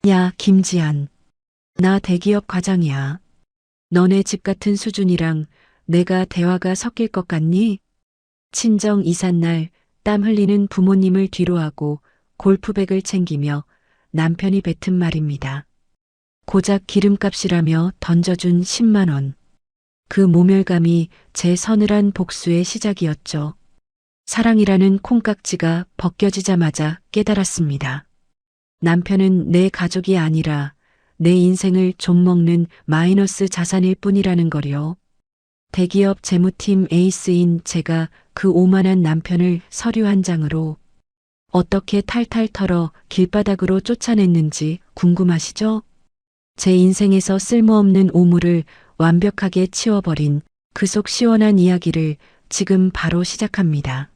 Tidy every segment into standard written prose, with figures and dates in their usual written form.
야, 김지한. 나 대기업 과장이야. 너네 집 같은 수준이랑 내가 대화가 섞일 것 같니? 친정 이삿날 땀 흘리는 부모님을 뒤로하고 골프백을 챙기며 남편이 뱉은 말입니다. 고작 기름값이라며 던져준 10만 원. 그 모멸감이 제 서늘한 복수의 시작이었죠. 사랑이라는 콩깍지가 벗겨지자마자 깨달았습니다. 남편은 내 가족이 아니라 내 인생을 좀먹는 마이너스 자산일 뿐이라는 거요. 대기업 재무팀 에이스인 제가 그 오만한 남편을 서류 한 장으로 어떻게 탈탈 털어 길바닥으로 쫓아냈는지 궁금하시죠? 제 인생에서 쓸모없는 오물을 완벽하게 치워버린 그 속 시원한 이야기를 지금 바로 시작합니다.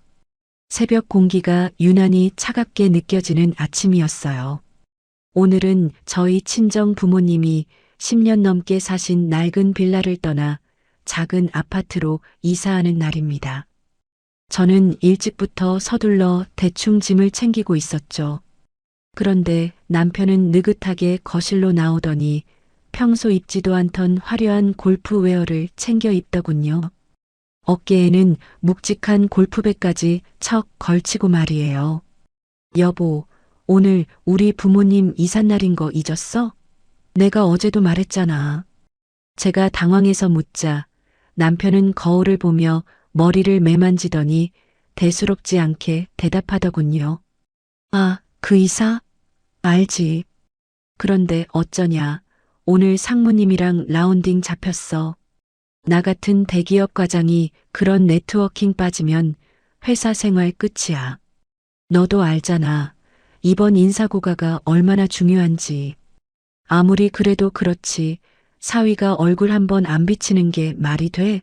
새벽 공기가 유난히 차갑게 느껴지는 아침이었어요. 오늘은 저희 친정 부모님이 10년 넘게 사신 낡은 빌라를 떠나 작은 아파트로 이사하는 날입니다. 저는 일찍부터 서둘러 대충 짐을 챙기고 있었죠. 그런데 남편은 느긋하게 거실로 나오더니 평소 입지도 않던 화려한 골프웨어를 챙겨 입더군요. 어깨에는 묵직한 골프백까지 척 걸치고 말이에요. 여보, 오늘 우리 부모님 이삿날인 거 잊었어? 내가 어제도 말했잖아. 제가 당황해서 묻자 남편은 거울을 보며 머리를 매만지더니 대수롭지 않게 대답하더군요. 아, 그 이사? 알지. 그런데 어쩌냐. 오늘 상무님이랑 라운딩 잡혔어. 나 같은 대기업 과장이 그런 네트워킹 빠지면 회사 생활 끝이야. 너도 알잖아. 이번 인사고가가 얼마나 중요한지. 아무리 그래도 그렇지. 사위가 얼굴 한번 안 비치는 게 말이 돼?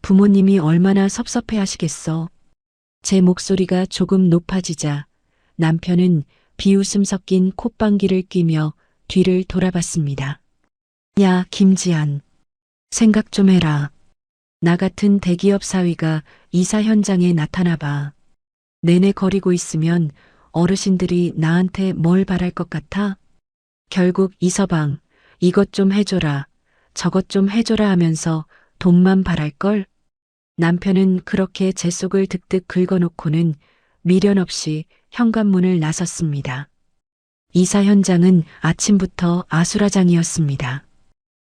부모님이 얼마나 섭섭해 하시겠어. 제 목소리가 조금 높아지자 남편은 비웃음 섞인 콧방귀를 뀌며 뒤를 돌아봤습니다. 야, 김지한. 생각 좀 해라. 나 같은 대기업 사위가 이사 현장에 나타나 봐. 내내 거리고 있으면 어르신들이 나한테 뭘 바랄 것 같아? 결국 이서방, 이것 좀 해줘라, 저것 좀 해줘라 하면서 돈만 바랄걸? 남편은 그렇게 제 속을 득득 긁어놓고는 미련 없이 현관문을 나섰습니다. 이사 현장은 아침부터 아수라장이었습니다.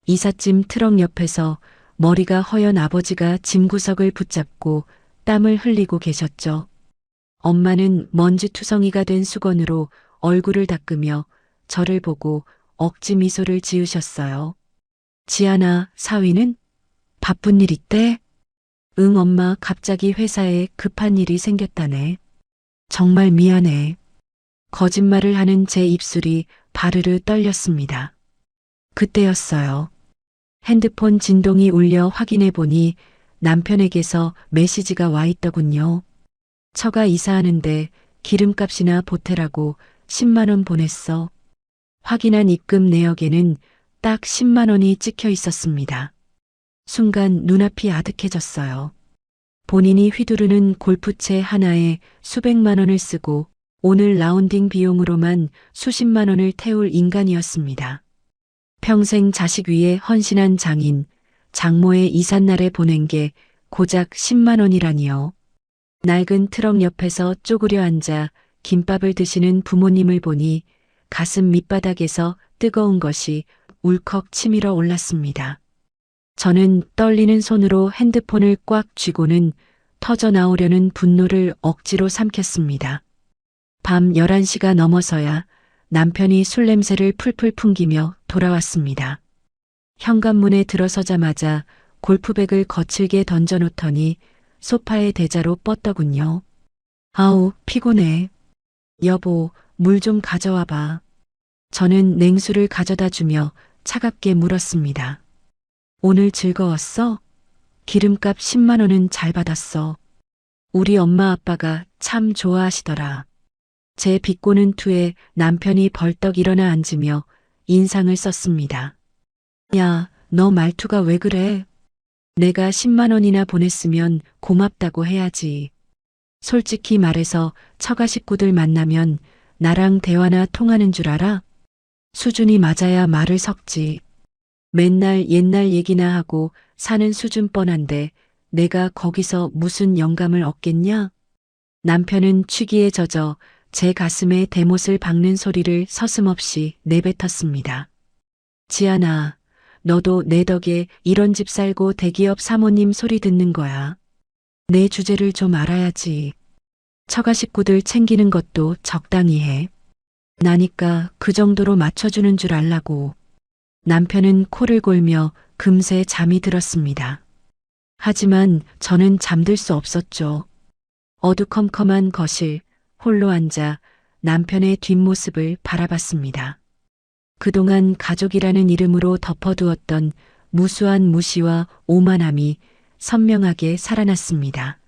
이삿짐 트럭 옆에서 머리가 허연 아버지가 짐구석을 붙잡고 땀을 흘리고 계셨죠. 엄마는 먼지투성이가 된 수건으로 얼굴을 닦으며 저를 보고 억지 미소를 지으셨어요. 지아나, 사위는? 바쁜 일 있대? 응, 엄마, 갑자기 회사에 급한 일이 생겼다네. 정말 미안해. 거짓말을 하는 제 입술이 바르르 떨렸습니다. 그때였어요. 핸드폰 진동이 울려 확인해 보니 남편에게서 메시지가 와 있더군요. 처가 이사하는데 기름값이나 보태라고 10만 원 보냈어. 확인한 입금 내역에는 딱 10만 원이 찍혀 있었습니다. 순간 눈앞이 아득해졌어요. 본인이 휘두르는 골프채 하나에 수백만 원을 쓰고 오늘 라운딩 비용으로만 수십만 원을 태울 인간이었습니다. 평생 자식 위에 헌신한 장인, 장모의 이삿날에 보낸 게 고작 10만 원이라니요. 낡은 트럭 옆에서 쪼그려 앉아 김밥을 드시는 부모님을 보니 가슴 밑바닥에서 뜨거운 것이 울컥 치밀어 올랐습니다. 저는 떨리는 손으로 핸드폰을 꽉 쥐고는 터져 나오려는 분노를 억지로 삼켰습니다. 밤 11시가 넘어서야 남편이 술 냄새를 풀풀 풍기며 돌아왔습니다. 현관문에 들어서자마자 골프백을 거칠게 던져놓더니 소파에 대자로 뻗더군요. 아우, 피곤해. 여보, 물 좀 가져와 봐. 저는 냉수를 가져다 주며 차갑게 물었습니다. 오늘 즐거웠어? 기름값 10만 원은 잘 받았어. 우리 엄마 아빠가 참 좋아하시더라. 제 비꼬는 투에 남편이 벌떡 일어나 앉으며 인상을 썼습니다. 야, 너 말투가 왜 그래? 내가 10만 원이나 보냈으면 고맙다고 해야지. 솔직히 말해서 처가 식구들 만나면 나랑 대화나 통하는 줄 알아? 수준이 맞아야 말을 섞지. 맨날 옛날 얘기나 하고 사는 수준 뻔한데 내가 거기서 무슨 영감을 얻겠냐? 남편은 취기에 젖어 제 가슴에 대못을 박는 소리를 서슴없이 내뱉었습니다. 지안아, 너도 내 덕에 이런 집 살고 대기업 사모님 소리 듣는 거야. 내 주제를 좀 알아야지. 처가 식구들 챙기는 것도 적당히 해. 나니까 그 정도로 맞춰주는 줄 알라고. 남편은 코를 골며 금세 잠이 들었습니다. 하지만 저는 잠들 수 없었죠. 어두컴컴한 거실, 홀로 앉아 남편의 뒷모습을 바라봤습니다. 그동안 가족이라는 이름으로 덮어두었던 무수한 무시와 오만함이 선명하게 살아났습니다.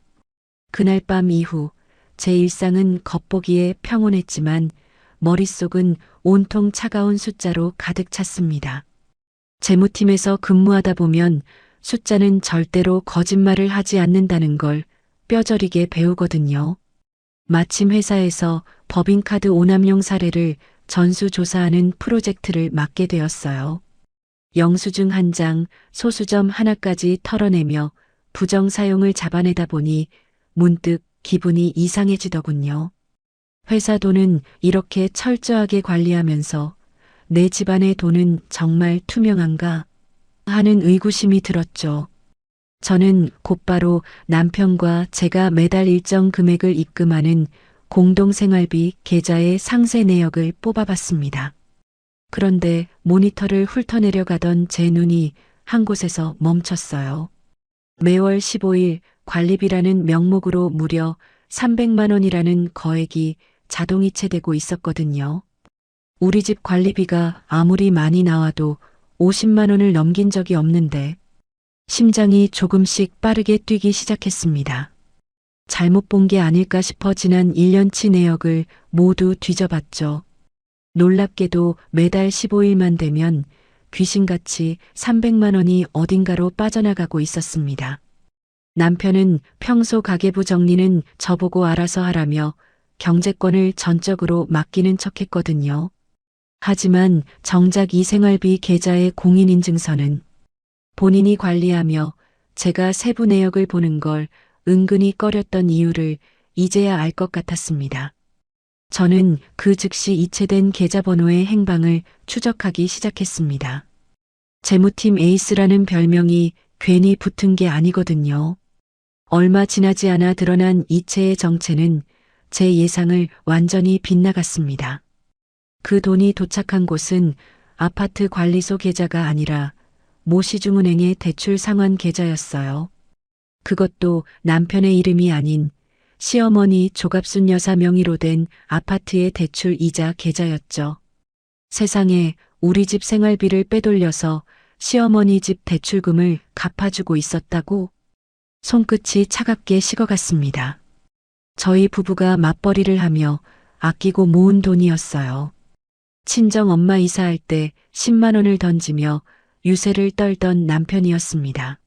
그날 밤 이후 제 일상은 겉보기에 평온했지만 머릿속은 온통 차가운 숫자로 가득 찼습니다. 재무팀에서 근무하다 보면 숫자는 절대로 거짓말을 하지 않는다는 걸 뼈저리게 배우거든요. 마침 회사에서 법인카드 오남용 사례를 전수조사하는 프로젝트를 맡게 되었어요. 영수증 한 장, 소수점 하나까지 털어내며 부정 사용을 잡아내다 보니 문득 기분이 이상해지더군요. 회사 돈은 이렇게 철저하게 관리하면서 내 집안의 돈은 정말 투명한가 하는 의구심이 들었죠. 저는 곧바로 남편과 제가 매달 일정 금액을 입금하는 공동생활비 계좌의 상세 내역을 뽑아봤습니다. 그런데 모니터를 훑어내려가던 제 눈이 한 곳에서 멈췄어요. 매월 15일 관리비라는 명목으로 무려 300만 원이라는 거액이 자동이체되고 있었거든요. 우리 집 관리비가 아무리 많이 나와도 50만 원을 넘긴 적이 없는데 심장이 조금씩 빠르게 뛰기 시작했습니다. 잘못 본 게 아닐까 싶어 지난 1년치 내역을 모두 뒤져봤죠. 놀랍게도 매달 15일만 되면 귀신같이 300만 원이 어딘가로 빠져나가고 있었습니다. 남편은 평소 가계부 정리는 저보고 알아서 하라며 경제권을 전적으로 맡기는 척했거든요. 하지만 정작 이 생활비 계좌의 공인인증서는 본인이 관리하며 제가 세부 내역을 보는 걸 은근히 꺼렸던 이유를 이제야 알 것 같았습니다. 저는 그 즉시 이체된 계좌번호의 행방을 추적하기 시작했습니다. 재무팀 에이스라는 별명이 괜히 붙은 게 아니거든요. 얼마 지나지 않아 드러난 이체의 정체는 제 예상을 완전히 빗나갔습니다. 그 돈이 도착한 곳은 아파트 관리소 계좌가 아니라 모 시중은행의 대출 상환 계좌였어요. 그것도 남편의 이름이 아닌 시어머니 조갑순 여사 명의로 된 아파트의 대출 이자 계좌였죠. 세상에 우리 집 생활비를 빼돌려서 시어머니 집 대출금을 갚아주고 있었다고? 손끝이 차갑게 식어갔습니다. 저희 부부가 맞벌이를 하며 아끼고 모은 돈이었어요. 친정 엄마 이사할 때 10만 원을 던지며 유세를 떨던 남편이었습니다.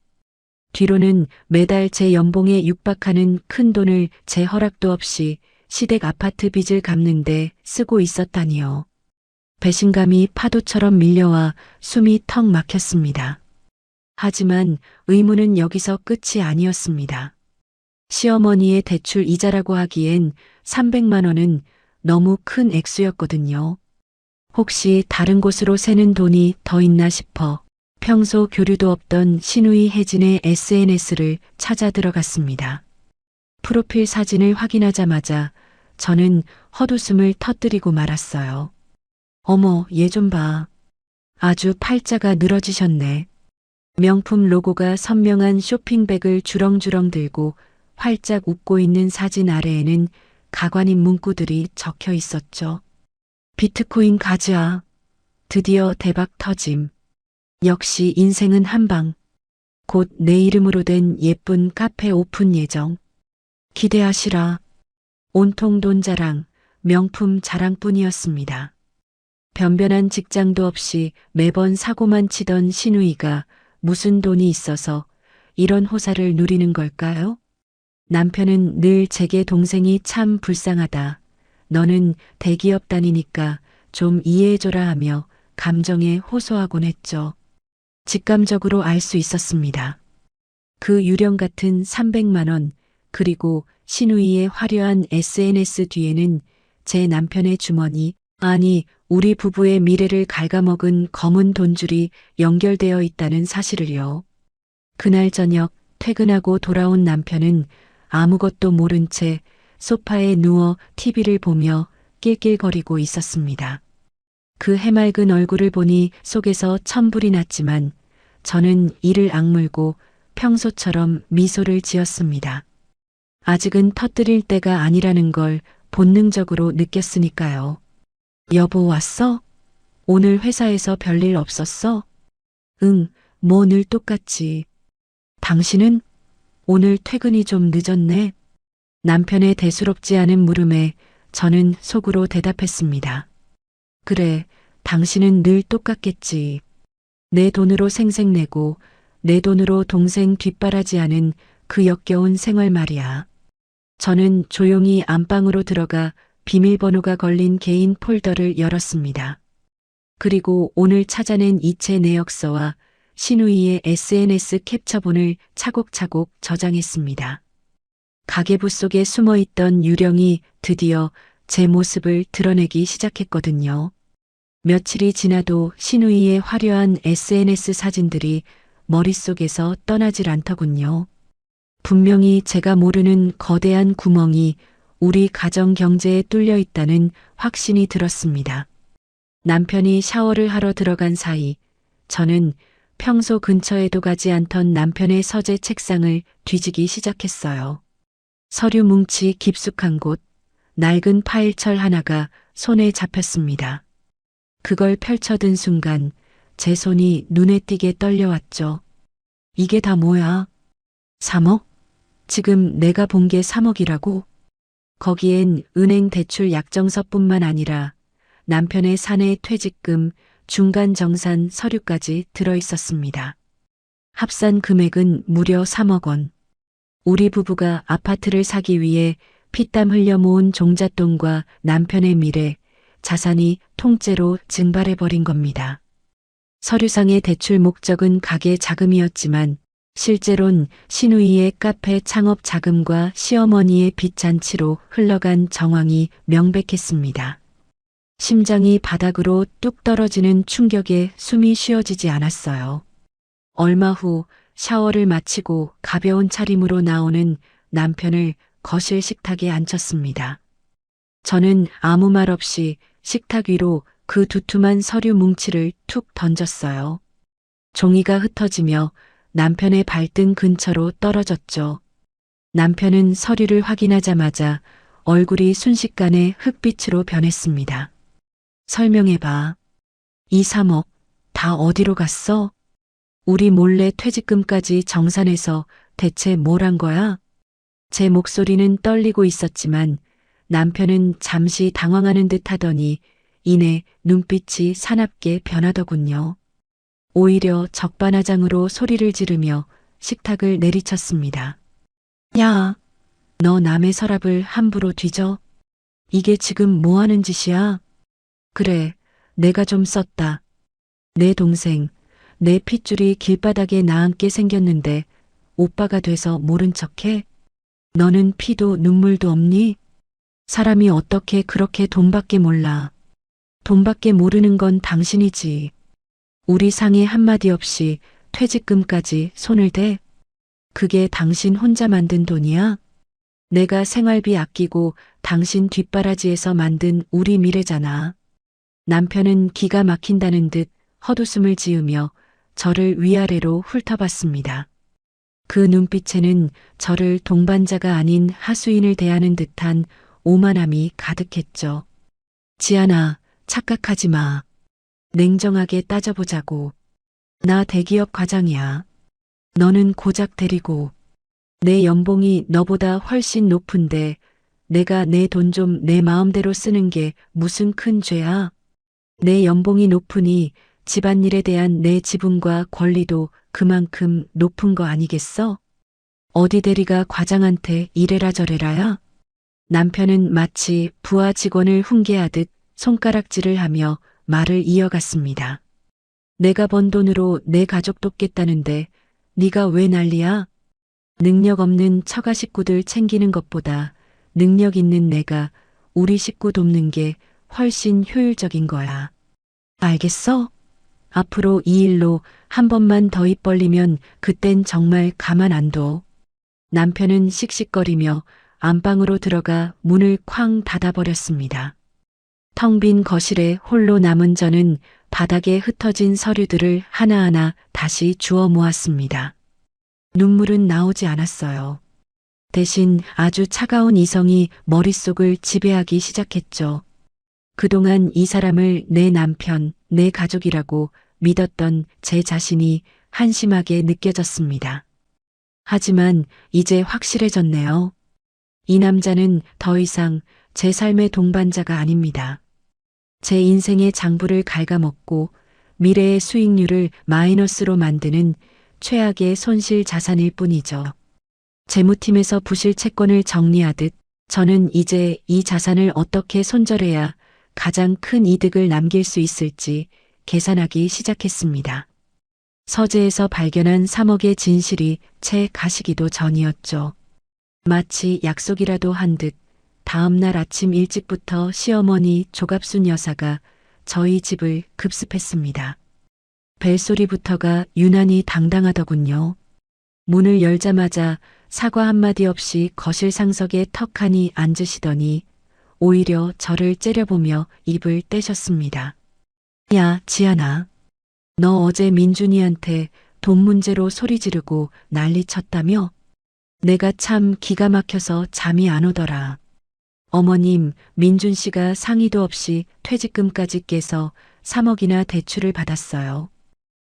뒤로는 매달 제 연봉에 육박하는 큰 돈을 제 허락도 없이 시댁 아파트 빚을 갚는데 쓰고 있었다니요. 배신감이 파도처럼 밀려와 숨이 턱 막혔습니다. 하지만 의무는 여기서 끝이 아니었습니다. 시어머니의 대출 이자라고 하기엔 300만 원은 너무 큰 액수였거든요. 혹시 다른 곳으로 새는 돈이 더 있나 싶어 평소 교류도 없던 신우이 혜진의 SNS를 찾아 들어갔습니다. 프로필 사진을 확인하자마자 저는 헛웃음을 터뜨리고 말았어요. 어머, 얘 좀 봐. 아주 팔자가 늘어지셨네. 명품 로고가 선명한 쇼핑백을 주렁주렁 들고 활짝 웃고 있는 사진 아래에는 가관인 문구들이 적혀 있었죠. 비트코인 가즈아. 드디어 대박 터짐. 역시 인생은 한방. 곧 내 이름으로 된 예쁜 카페 오픈 예정. 기대하시라. 온통 돈 자랑, 명품 자랑뿐이었습니다. 변변한 직장도 없이 매번 사고만 치던 신우이가 무슨 돈이 있어서 이런 호사를 누리는 걸까요? 남편은 늘 제게 동생이 참 불쌍하다. 너는 대기업 다니니까 좀 이해해줘라 하며 감정에 호소하곤 했죠. 직감적으로 알 수 있었습니다. 그 유령 같은 300만 원, 그리고 신우이의 화려한 SNS 뒤에는 제 남편의 주머니, 아니, 우리 부부의 미래를 갉아먹은 검은 돈줄이 연결되어 있다는 사실을요. 그날 저녁 퇴근하고 돌아온 남편은 아무것도 모른 채 소파에 누워 TV를 보며 낄낄거리고 있었습니다. 그 해맑은 얼굴을 보니 속에서 천불이 났지만 저는 이를 악물고 평소처럼 미소를 지었습니다. 아직은 터뜨릴 때가 아니라는 걸 본능적으로 느꼈으니까요. 여보 왔어? 오늘 회사에서 별일 없었어? 응, 뭐 늘 똑같지. 당신은? 오늘 퇴근이 좀 늦었네. 남편의 대수롭지 않은 물음에 저는 속으로 대답했습니다. 그래, 당신은 늘 똑같겠지. 내 돈으로 생색내고 내 돈으로 동생 뒷바라지하는 그 역겨운 생활 말이야. 저는 조용히 안방으로 들어가 비밀번호가 걸린 개인 폴더를 열었습니다. 그리고 오늘 찾아낸 이체 내역서와 신우이의 SNS 캡처본을 차곡차곡 저장했습니다. 가계부 속에 숨어있던 유령이 드디어 제 모습을 드러내기 시작했거든요. 며칠이 지나도 신우이의 화려한 SNS 사진들이 머릿속에서 떠나질 않더군요. 분명히 제가 모르는 거대한 구멍이 우리 가정 경제에 뚫려 있다는 확신이 들었습니다. 남편이 샤워를 하러 들어간 사이 저는 평소 근처에도 가지 않던 남편의 서재 책상을 뒤지기 시작했어요. 서류 뭉치 깊숙한 곳, 낡은 파일철 하나가 손에 잡혔습니다. 그걸 펼쳐든 순간 제 손이 눈에 띄게 떨려왔죠. 이게 다 뭐야? 3억? 지금 내가 본 게 3억이라고? 거기엔 은행 대출 약정서뿐만 아니라 남편의 사내 퇴직금, 중간 정산 서류까지 들어 있었습니다. 합산 금액은 무려 3억 원. 우리 부부가 아파트를 사기 위해 피땀 흘려 모은 종잣돈과 남편의 미래, 자산이 통째로 증발해버린 겁니다. 서류상의 대출 목적은 가게 자금이었지만 실제론 신우이의 카페 창업 자금과 시어머니의 빚 잔치로 흘러간 정황이 명백했습니다. 심장이 바닥으로 뚝 떨어지는 충격에 숨이 쉬어지지 않았어요. 얼마 후 샤워를 마치고 가벼운 차림으로 나오는 남편을 거실 식탁에 앉혔습니다. 저는 아무 말 없이 식탁 위로 그 두툼한 서류 뭉치를 툭 던졌어요. 종이가 흩어지며 남편의 발등 근처로 떨어졌죠. 남편은 서류를 확인하자마자 얼굴이 순식간에 흑빛으로 변했습니다. 설명해봐. 이 3억 다 어디로 갔어? 우리 몰래 퇴직금까지 정산해서 대체 뭘 한 거야? 제 목소리는 떨리고 있었지만 남편은 잠시 당황하는 듯 하더니 이내 눈빛이 사납게 변하더군요. 오히려 적반하장으로 소리를 지르며 식탁을 내리쳤습니다. 야, 너 남의 서랍을 함부로 뒤져? 이게 지금 뭐 하는 짓이야? 그래, 내가 좀 썼다. 내 동생, 내 핏줄이 길바닥에 나앉게 생겼는데 오빠가 돼서 모른 척해? 너는 피도 눈물도 없니? 사람이 어떻게 그렇게 돈밖에 몰라. 돈밖에 모르는 건 당신이지. 우리 상의 한마디 없이 퇴직금까지 손을 대? 그게 당신 혼자 만든 돈이야? 내가 생활비 아끼고 당신 뒷바라지에서 만든 우리 미래잖아. 남편은 기가 막힌다는 듯 헛웃음을 지으며 저를 위아래로 훑어봤습니다. 그 눈빛에는 저를 동반자가 아닌 하수인을 대하는 듯한 오만함이 가득했죠. 지안아, 착각하지 마. 냉정하게 따져보자고. 나 대기업 과장이야. 너는 고작 대리고. 내 연봉이 너보다 훨씬 높은데 내가 내 돈 좀 내 마음대로 쓰는 게 무슨 큰 죄야? 내 연봉이 높으니 집안일에 대한 내 지분과 권리도 그만큼 높은 거 아니겠어? 어디 대리가 과장한테 이래라 저래라야? 남편은 마치 부하 직원을 훈계하듯 손가락질을 하며 말을 이어갔습니다. 내가 번 돈으로 내 가족 돕겠다는데 네가 왜 난리야? 능력 없는 처가 식구들 챙기는 것보다 능력 있는 내가 우리 식구 돕는 게 훨씬 효율적인 거야. 알겠어? 앞으로 이 일로 한 번만 더 입 벌리면 그땐 정말 가만 안 둬. 남편은 씩씩거리며 안방으로 들어가 문을 쾅 닫아버렸습니다. 텅 빈 거실에 홀로 남은 저는 바닥에 흩어진 서류들을 하나하나 다시 주워 모았습니다. 눈물은 나오지 않았어요. 대신 아주 차가운 이성이 머릿속을 지배하기 시작했죠. 그동안 이 사람을 내 남편, 내 가족이라고 믿었던 제 자신이 한심하게 느껴졌습니다. 하지만 이제 확실해졌네요. 이 남자는 더 이상 제 삶의 동반자가 아닙니다. 제 인생의 장부를 갉아먹고 미래의 수익률을 마이너스로 만드는 최악의 손실 자산일 뿐이죠. 재무팀에서 부실 채권을 정리하듯 저는 이제 이 자산을 어떻게 손절해야 가장 큰 이득을 남길 수 있을지 계산하기 시작했습니다. 서재에서 발견한 3억의 진실이 채 가시기도 전이었죠. 마치 약속이라도 한 듯 다음 날 아침 일찍부터 시어머니 조갑순 여사가 저희 집을 급습했습니다. 벨소리부터가 유난히 당당하더군요. 문을 열자마자 사과 한마디 없이 거실 상석에 턱하니 앉으시더니 오히려 저를 째려보며 입을 떼셨습니다. 야, 지안아. 너 어제 민준이한테 돈 문제로 소리 지르고 난리 쳤다며? 내가 참 기가 막혀서 잠이 안 오더라. 어머님, 민준 씨가 상의도 없이 퇴직금까지 깨서 3억이나 대출을 받았어요.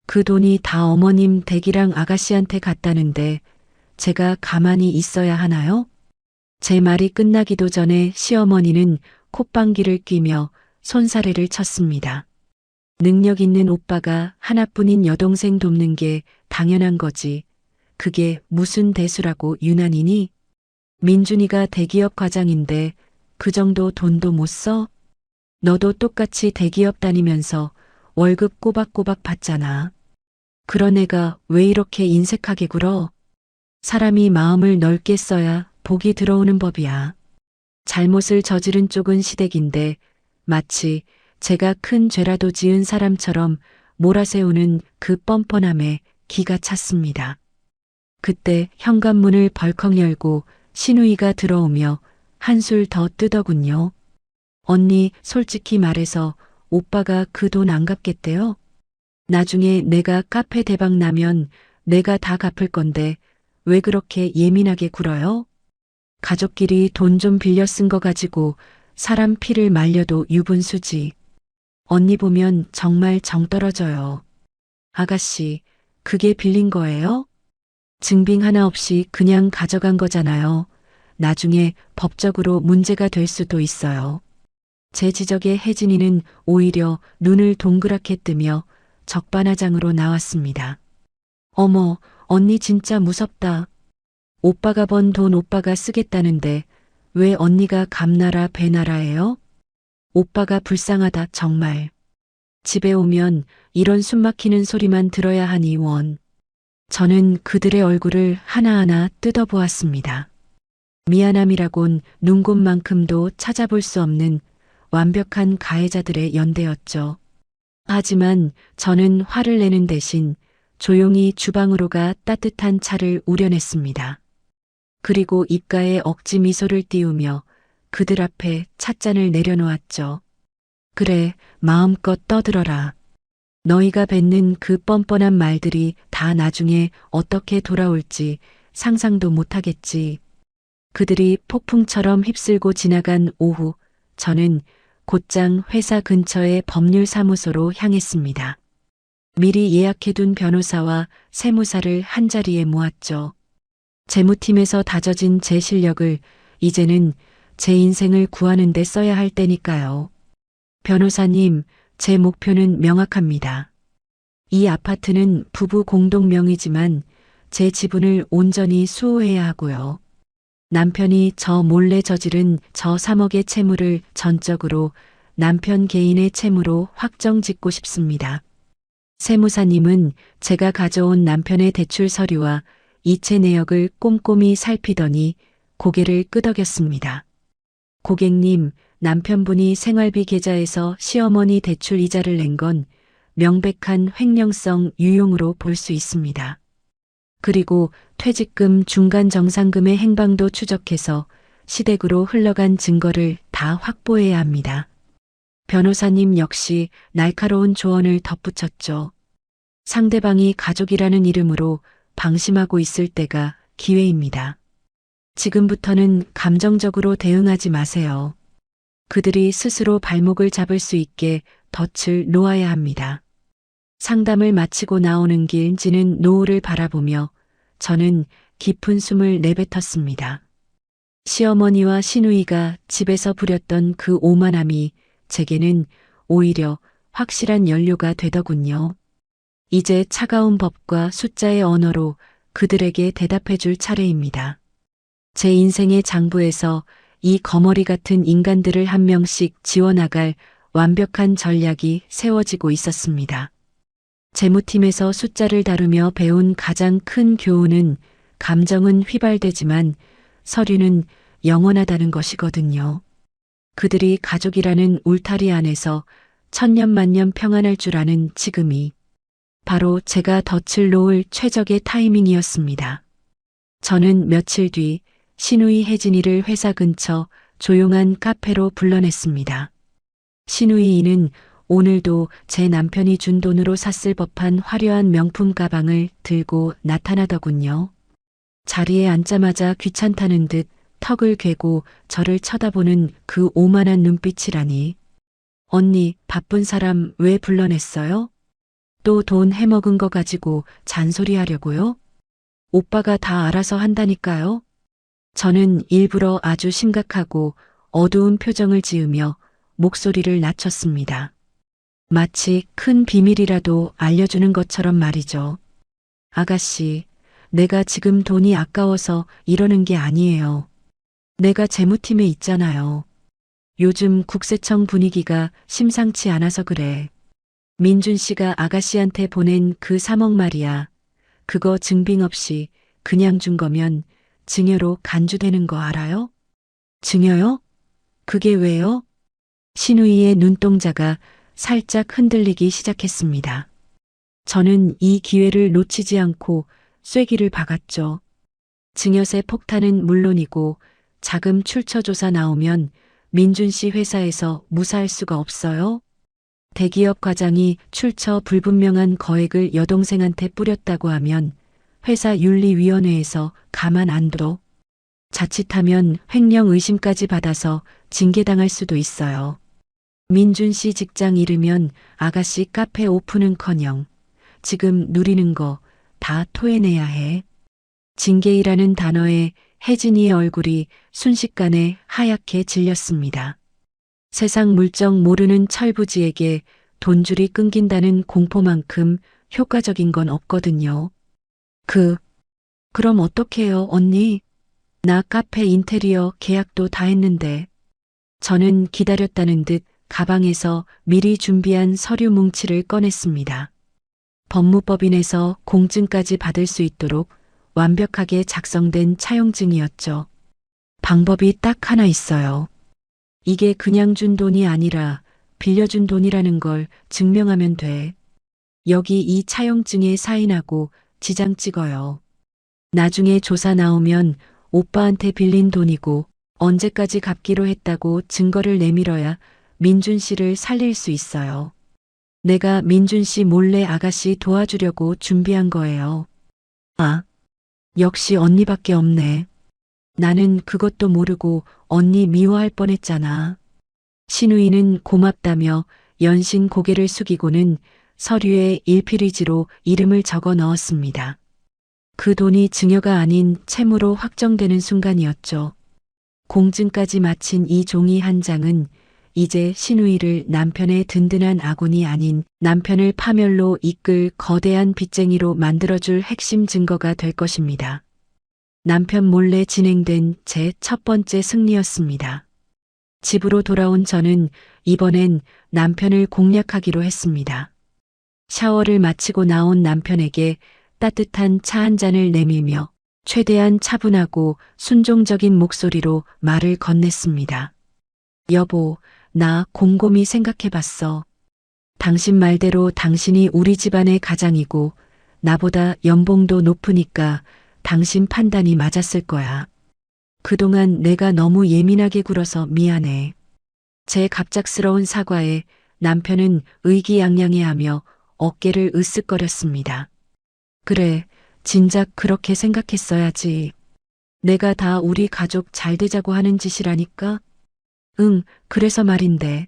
그 돈이 다 어머님 댁이랑 아가씨한테 갔다는데 제가 가만히 있어야 하나요? 제 말이 끝나기도 전에 시어머니는 콧방귀를 뀌며 손사래를 쳤습니다. 능력 있는 오빠가 하나뿐인 여동생 돕는 게 당연한 거지. 그게 무슨 대수라고 유난이니? 민준이가 대기업 과장인데 그 정도 돈도 못 써? 너도 똑같이 대기업 다니면서 월급 꼬박꼬박 받잖아. 그런 애가 왜 이렇게 인색하게 굴어? 사람이 마음을 넓게 써야 복이 들어오는 법이야. 잘못을 저지른 쪽은 시댁인데 마치 제가 큰 죄라도 지은 사람처럼 몰아세우는 그 뻔뻔함에 기가 찼습니다. 그때 현관문을 벌컥 열고 신우이가 들어오며 한술 더 뜨더군요. 언니, 솔직히 말해서 오빠가 그 돈 안 갚겠대요? 나중에 내가 카페 대박 나면 내가 다 갚을 건데 왜 그렇게 예민하게 굴어요? 가족끼리 돈 좀 빌려 쓴 거 가지고 사람 피를 말려도 유분수지. 언니 보면 정말 정 떨어져요. 아가씨, 그게 빌린 거예요? 증빙 하나 없이 그냥 가져간 거잖아요. 나중에 법적으로 문제가 될 수도 있어요. 제 지적에 혜진이는 오히려 눈을 동그랗게 뜨며 적반하장으로 나왔습니다. 어머, 언니 진짜 무섭다. 오빠가 번 돈 오빠가 쓰겠다는데 왜 언니가 감나라 배나라예요? 오빠가 불쌍하다 정말. 집에 오면 이런 숨막히는 소리만 들어야 하니 원. 저는 그들의 얼굴을 하나하나 뜯어보았습니다. 미안함이라곤 눈곱만큼도 찾아볼 수 없는 완벽한 가해자들의 연대였죠. 하지만 저는 화를 내는 대신 조용히 주방으로 가 따뜻한 차를 우려냈습니다. 그리고 입가에 억지 미소를 띄우며 그들 앞에 찻잔을 내려놓았죠. 그래, 마음껏 떠들어라. 너희가 뱉는 그 뻔뻔한 말들이 다 나중에 어떻게 돌아올지 상상도 못하겠지. 그들이 폭풍처럼 휩쓸고 지나간 오후, 저는 곧장 회사 근처의 법률사무소로 향했습니다. 미리 예약해둔 변호사와 세무사를 한자리에 모았죠. 재무팀에서 다져진 제 실력을 이제는 제 인생을 구하는 데 써야 할 때니까요. 변호사님, 제 목표는 명확합니다. 이 아파트는 부부 공동 명의지만 제 지분을 온전히 수호해야 하고요. 남편이 저 몰래 저지른 저 3억의 채무를 전적으로 남편 개인의 채무로 확정 짓고 싶습니다. 세무사님은 제가 가져온 남편의 대출 서류와 이체 내역을 꼼꼼히 살피더니 고개를 끄덕였습니다. 고객님, 남편분이 생활비 계좌에서 시어머니 대출 이자를 낸 건 명백한 횡령성 유용으로 볼 수 있습니다. 그리고 퇴직금 중간 정산금의 행방도 추적해서 시댁으로 흘러간 증거를 다 확보해야 합니다. 변호사님 역시 날카로운 조언을 덧붙였죠. 상대방이 가족이라는 이름으로 방심하고 있을 때가 기회입니다. 지금부터는 감정적으로 대응하지 마세요. 그들이 스스로 발목을 잡을 수 있게 덫을 놓아야 합니다. 상담을 마치고 나오는 길 지는 노을을 바라보며 저는 깊은 숨을 내뱉었습니다. 시어머니와 시누이가 집에서 부렸던 그 오만함이 제게는 오히려 확실한 연료가 되더군요. 이제 차가운 법과 숫자의 언어로 그들에게 대답해 줄 차례입니다. 제 인생의 장부에서 이 거머리 같은 인간들을 한 명씩 지워나갈 완벽한 전략이 세워지고 있었습니다. 재무팀에서 숫자를 다루며 배운 가장 큰 교훈은 감정은 휘발되지만 서류는 영원하다는 것이거든요. 그들이 가족이라는 울타리 안에서 천년만년 평안할 줄 아는 지금이 바로 제가 덫을 놓을 최적의 타이밍이었습니다. 저는 며칠 뒤 시누이 혜진이를 회사 근처 조용한 카페로 불러냈습니다. 시누이는 오늘도 제 남편이 준 돈으로 샀을 법한 화려한 명품 가방을 들고 나타나더군요. 자리에 앉자마자 귀찮다는 듯 턱을 괴고 저를 쳐다보는 그 오만한 눈빛이라니. 언니, 바쁜 사람 왜 불러냈어요? 또 돈 해먹은 거 가지고 잔소리하려고요? 오빠가 다 알아서 한다니까요. 저는 일부러 아주 심각하고 어두운 표정을 지으며 목소리를 낮췄습니다. 마치 큰 비밀이라도 알려주는 것처럼 말이죠. 아가씨, 내가 지금 돈이 아까워서 이러는 게 아니에요. 내가 재무팀에 있잖아요. 요즘 국세청 분위기가 심상치 않아서 그래. 민준 씨가 아가씨한테 보낸 그 3억 말이야. 그거 증빙 없이 그냥 준 거면 증여로 간주되는 거 알아요? 증여요? 그게 왜요? 시누이의 눈동자가 살짝 흔들리기 시작했습니다. 저는 이 기회를 놓치지 않고 쐐기를 박았죠. 증여세 폭탄은 물론이고 자금 출처 조사 나오면 민준 씨 회사에서 무사할 수가 없어요. 대기업 과장이 출처 불분명한 거액을 여동생한테 뿌렸다고 하면 회사 윤리위원회에서 가만 안 둬. 자칫하면 횡령 의심까지 받아서 징계당할 수도 있어요. 민준 씨 직장 잃으면 아가씨 카페 오픈은커녕 지금 누리는 거 다 토해내야 해. 징계이라는 단어에 혜진이의 얼굴이 순식간에 하얗게 질렸습니다. 세상 물정 모르는 철부지에게 돈줄이 끊긴다는 공포만큼 효과적인 건 없거든요. 그럼 어떡해요, 언니? 나 카페 인테리어 계약도 다 했는데. 저는 기다렸다는 듯 가방에서 미리 준비한 서류 뭉치를 꺼냈습니다. 법무법인에서 공증까지 받을 수 있도록 완벽하게 작성된 차용증이었죠. 방법이 딱 하나 있어요. 이게 그냥 준 돈이 아니라 빌려준 돈이라는 걸 증명하면 돼. 여기 이 차용증에 사인하고 지장 찍어요. 나중에 조사 나오면 오빠한테 빌린 돈이고 언제까지 갚기로 했다고 증거를 내밀어야 민준 씨를 살릴 수 있어요. 내가 민준 씨 몰래 아가씨 도와주려고 준비한 거예요. 아, 역시 언니밖에 없네. 나는 그것도 모르고 언니 미워할 뻔했잖아. 시누이는 고맙다며 연신 고개를 숙이고는 서류에 1페이지로 이름을 적어 넣었습니다. 그 돈이 증여가 아닌 채무로 확정되는 순간이었죠. 공증까지 마친 이 종이 한 장은 이제 시누이를 남편의 든든한 아군이 아닌 남편을 파멸로 이끌 거대한 빚쟁이로 만들어줄 핵심 증거가 될 것입니다. 남편 몰래 진행된 제 첫 번째 승리였습니다. 집으로 돌아온 저는 이번엔 남편을 공략하기로 했습니다. 샤워를 마치고 나온 남편에게 따뜻한 차 한 잔을 내밀며 최대한 차분하고 순종적인 목소리로 말을 건넸습니다. 여보, 나 곰곰이 생각해봤어. 당신 말대로 당신이 우리 집안의 가장이고 나보다 연봉도 높으니까 당신 판단이 맞았을 거야. 그동안 내가 너무 예민하게 굴어서 미안해. 제 갑작스러운 사과에 남편은 의기양양해하며 어깨를 으쓱거렸습니다. 그래, 진작 그렇게 생각했어야지. 내가 다 우리 가족 잘 되자고 하는 짓이라니까? 응, 그래서 말인데.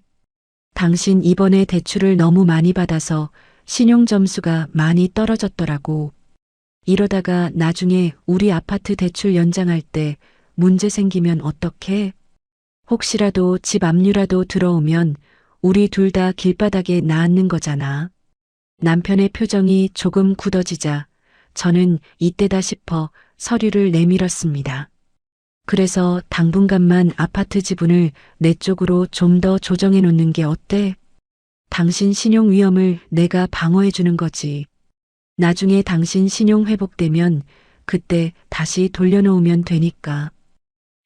당신 이번에 대출을 너무 많이 받아서 신용 점수가 많이 떨어졌더라고. 이러다가 나중에 우리 아파트 대출 연장할 때 문제 생기면 어떡해? 혹시라도 집 압류라도 들어오면 우리 둘 다 길바닥에 나앉는 거잖아. 남편의 표정이 조금 굳어지자 저는 이때다 싶어 서류를 내밀었습니다. 그래서 당분간만 아파트 지분을 내 쪽으로 좀 더 조정해 놓는 게 어때? 당신 신용 위험을 내가 방어해 주는 거지. 나중에 당신 신용 회복되면 그때 다시 돌려놓으면 되니까.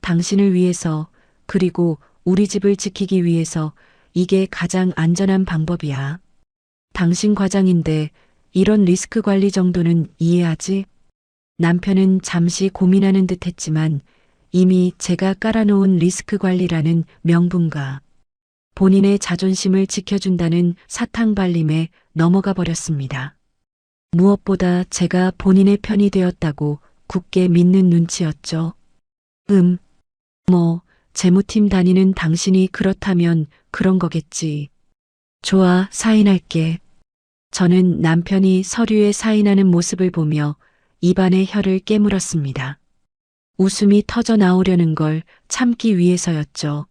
당신을 위해서 그리고 우리 집을 지키기 위해서 이게 가장 안전한 방법이야. 당신 과장인데 이런 리스크 관리 정도는 이해하지? 남편은 잠시 고민하는 듯 했지만 이미 제가 깔아놓은 리스크 관리라는 명분과 본인의 자존심을 지켜준다는 사탕발림에 넘어가 버렸습니다. 무엇보다 제가 본인의 편이 되었다고 굳게 믿는 눈치였죠. 재무팀 다니는 당신이 그렇다면 그런 거겠지. 좋아, 사인할게. 저는 남편이 서류에 사인하는 모습을 보며 입안의 혀를 깨물었습니다. 웃음이 터져 나오려는 걸 참기 위해서였죠.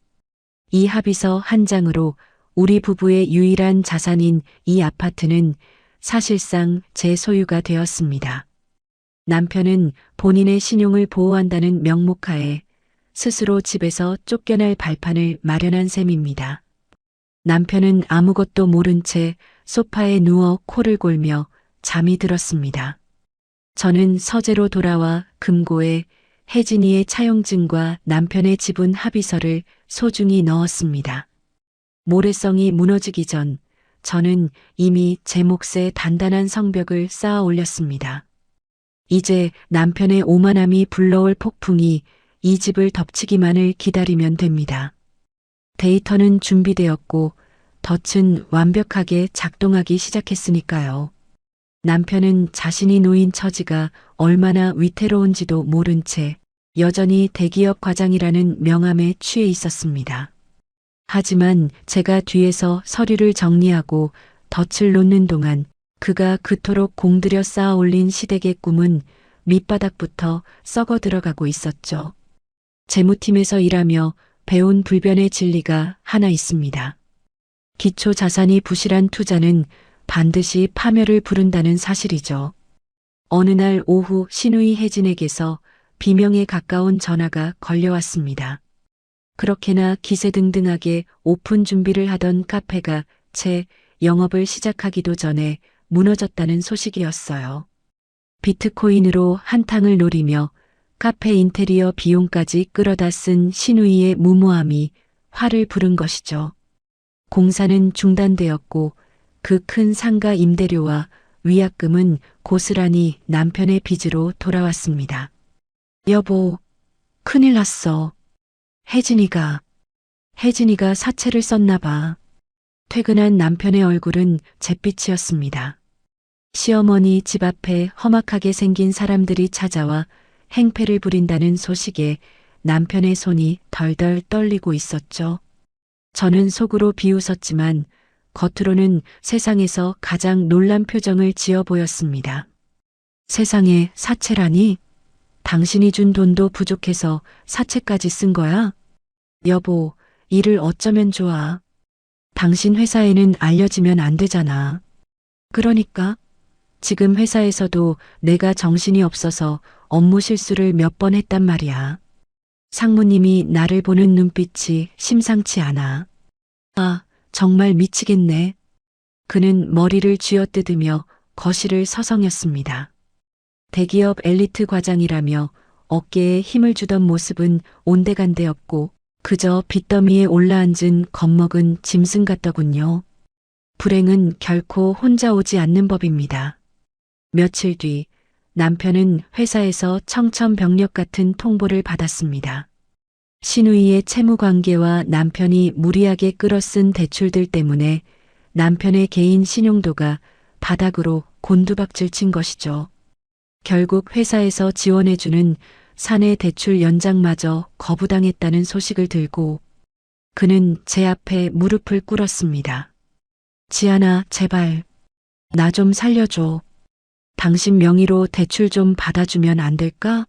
이 합의서 한 장으로 우리 부부의 유일한 자산인 이 아파트는 사실상 제 소유가 되었습니다. 남편은 본인의 신용을 보호한다는 명목하에 스스로 집에서 쫓겨날 발판을 마련한 셈입니다. 남편은 아무것도 모른 채 소파에 누워 코를 골며 잠이 들었습니다. 저는 서재로 돌아와 금고에 혜진이의 차용증과 남편의 지분 합의서를 소중히 넣었습니다. 모래성이 무너지기 전 저는 이미 제 몫에 단단한 성벽을 쌓아 올렸습니다. 이제 남편의 오만함이 불러올 폭풍이 이 집을 덮치기만을 기다리면 됩니다. 데이터는 준비되었고 덫은 완벽하게 작동하기 시작했으니까요. 남편은 자신이 놓인 처지가 얼마나 위태로운지도 모른 채 여전히 대기업 과장이라는 명함에 취해 있었습니다. 하지만 제가 뒤에서 서류를 정리하고 덫을 놓는 동안 그가 그토록 공들여 쌓아 올린 시댁의 꿈은 밑바닥부터 썩어 들어가고 있었죠. 재무팀에서 일하며 배운 불변의 진리가 하나 있습니다. 기초 자산이 부실한 투자는 반드시 파멸을 부른다는 사실이죠. 어느 날 오후 신우이 혜진에게서 비명에 가까운 전화가 걸려왔습니다. 그렇게나 기세등등하게 오픈 준비를 하던 카페가 채 영업을 시작하기도 전에 무너졌다는 소식이었어요. 비트코인으로 한탕을 노리며 카페 인테리어 비용까지 끌어다 쓴 신우이의 무모함이 화를 부른 것이죠. 공사는 중단되었고 그 큰 상가 임대료와 위약금은 고스란히 남편의 빚으로 돌아왔습니다. 여보, 큰일 났어. 혜진이가 사채를 썼나 봐. 퇴근한 남편의 얼굴은 잿빛이었습니다. 시어머니 집 앞에 험악하게 생긴 사람들이 찾아와 행패를 부린다는 소식에 남편의 손이 덜덜 떨리고 있었죠. 저는 속으로 비웃었지만 겉으로는 세상에서 가장 놀란 표정을 지어 보였습니다. 세상에 사채라니? 당신이 준 돈도 부족해서 사채까지 쓴 거야? 여보, 일을 어쩌면 좋아. 당신 회사에는 알려지면 안 되잖아. 그러니까 지금 회사에서도 내가 정신이 없어서 업무 실수를 몇 번 했단 말이야. 상무님이 나를 보는 눈빛이 심상치 않아. 아, 정말 미치겠네. 그는 머리를 쥐어뜯으며 거실을 서성였습니다. 대기업 엘리트 과장이라며 어깨에 힘을 주던 모습은 온데간데 없고 그저 빚더미에 올라앉은 겁먹은 짐승 같더군요. 불행은 결코 혼자 오지 않는 법입니다. 며칠 뒤 남편은 회사에서 청천벽력 같은 통보를 받았습니다. 신우이의 채무 관계와 남편이 무리하게 끌어쓴 대출들 때문에 남편의 개인 신용도가 바닥으로 곤두박질 친 것이죠. 결국 회사에서 지원해주는 사내 대출 연장마저 거부당했다는 소식을 들고 그는 제 앞에 무릎을 꿇었습니다. 지아나, 제발 나 좀 살려줘. 당신 명의로 대출 좀 받아주면 안 될까?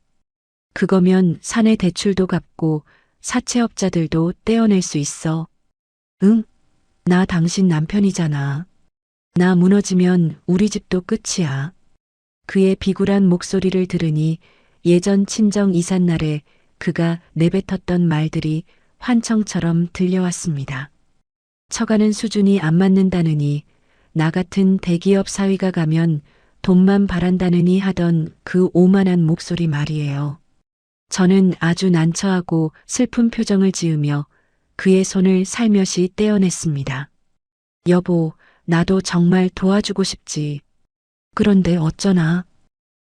그거면 사내 대출도 갚고 사채업자들도 떼어낼 수 있어. 응? 나 당신 남편이잖아. 나 무너지면 우리 집도 끝이야. 그의 비굴한 목소리를 들으니 예전 친정 이삿날에 그가 내뱉었던 말들이 환청처럼 들려왔습니다. 처가는 수준이 안 맞는다느니 나 같은 대기업 사위가 가면 돈만 바란다느니 하던 그 오만한 목소리 말이에요. 저는 아주 난처하고 슬픈 표정을 지으며 그의 손을 살며시 떼어냈습니다. 여보, 나도 정말 도와주고 싶지. 그런데 어쩌나.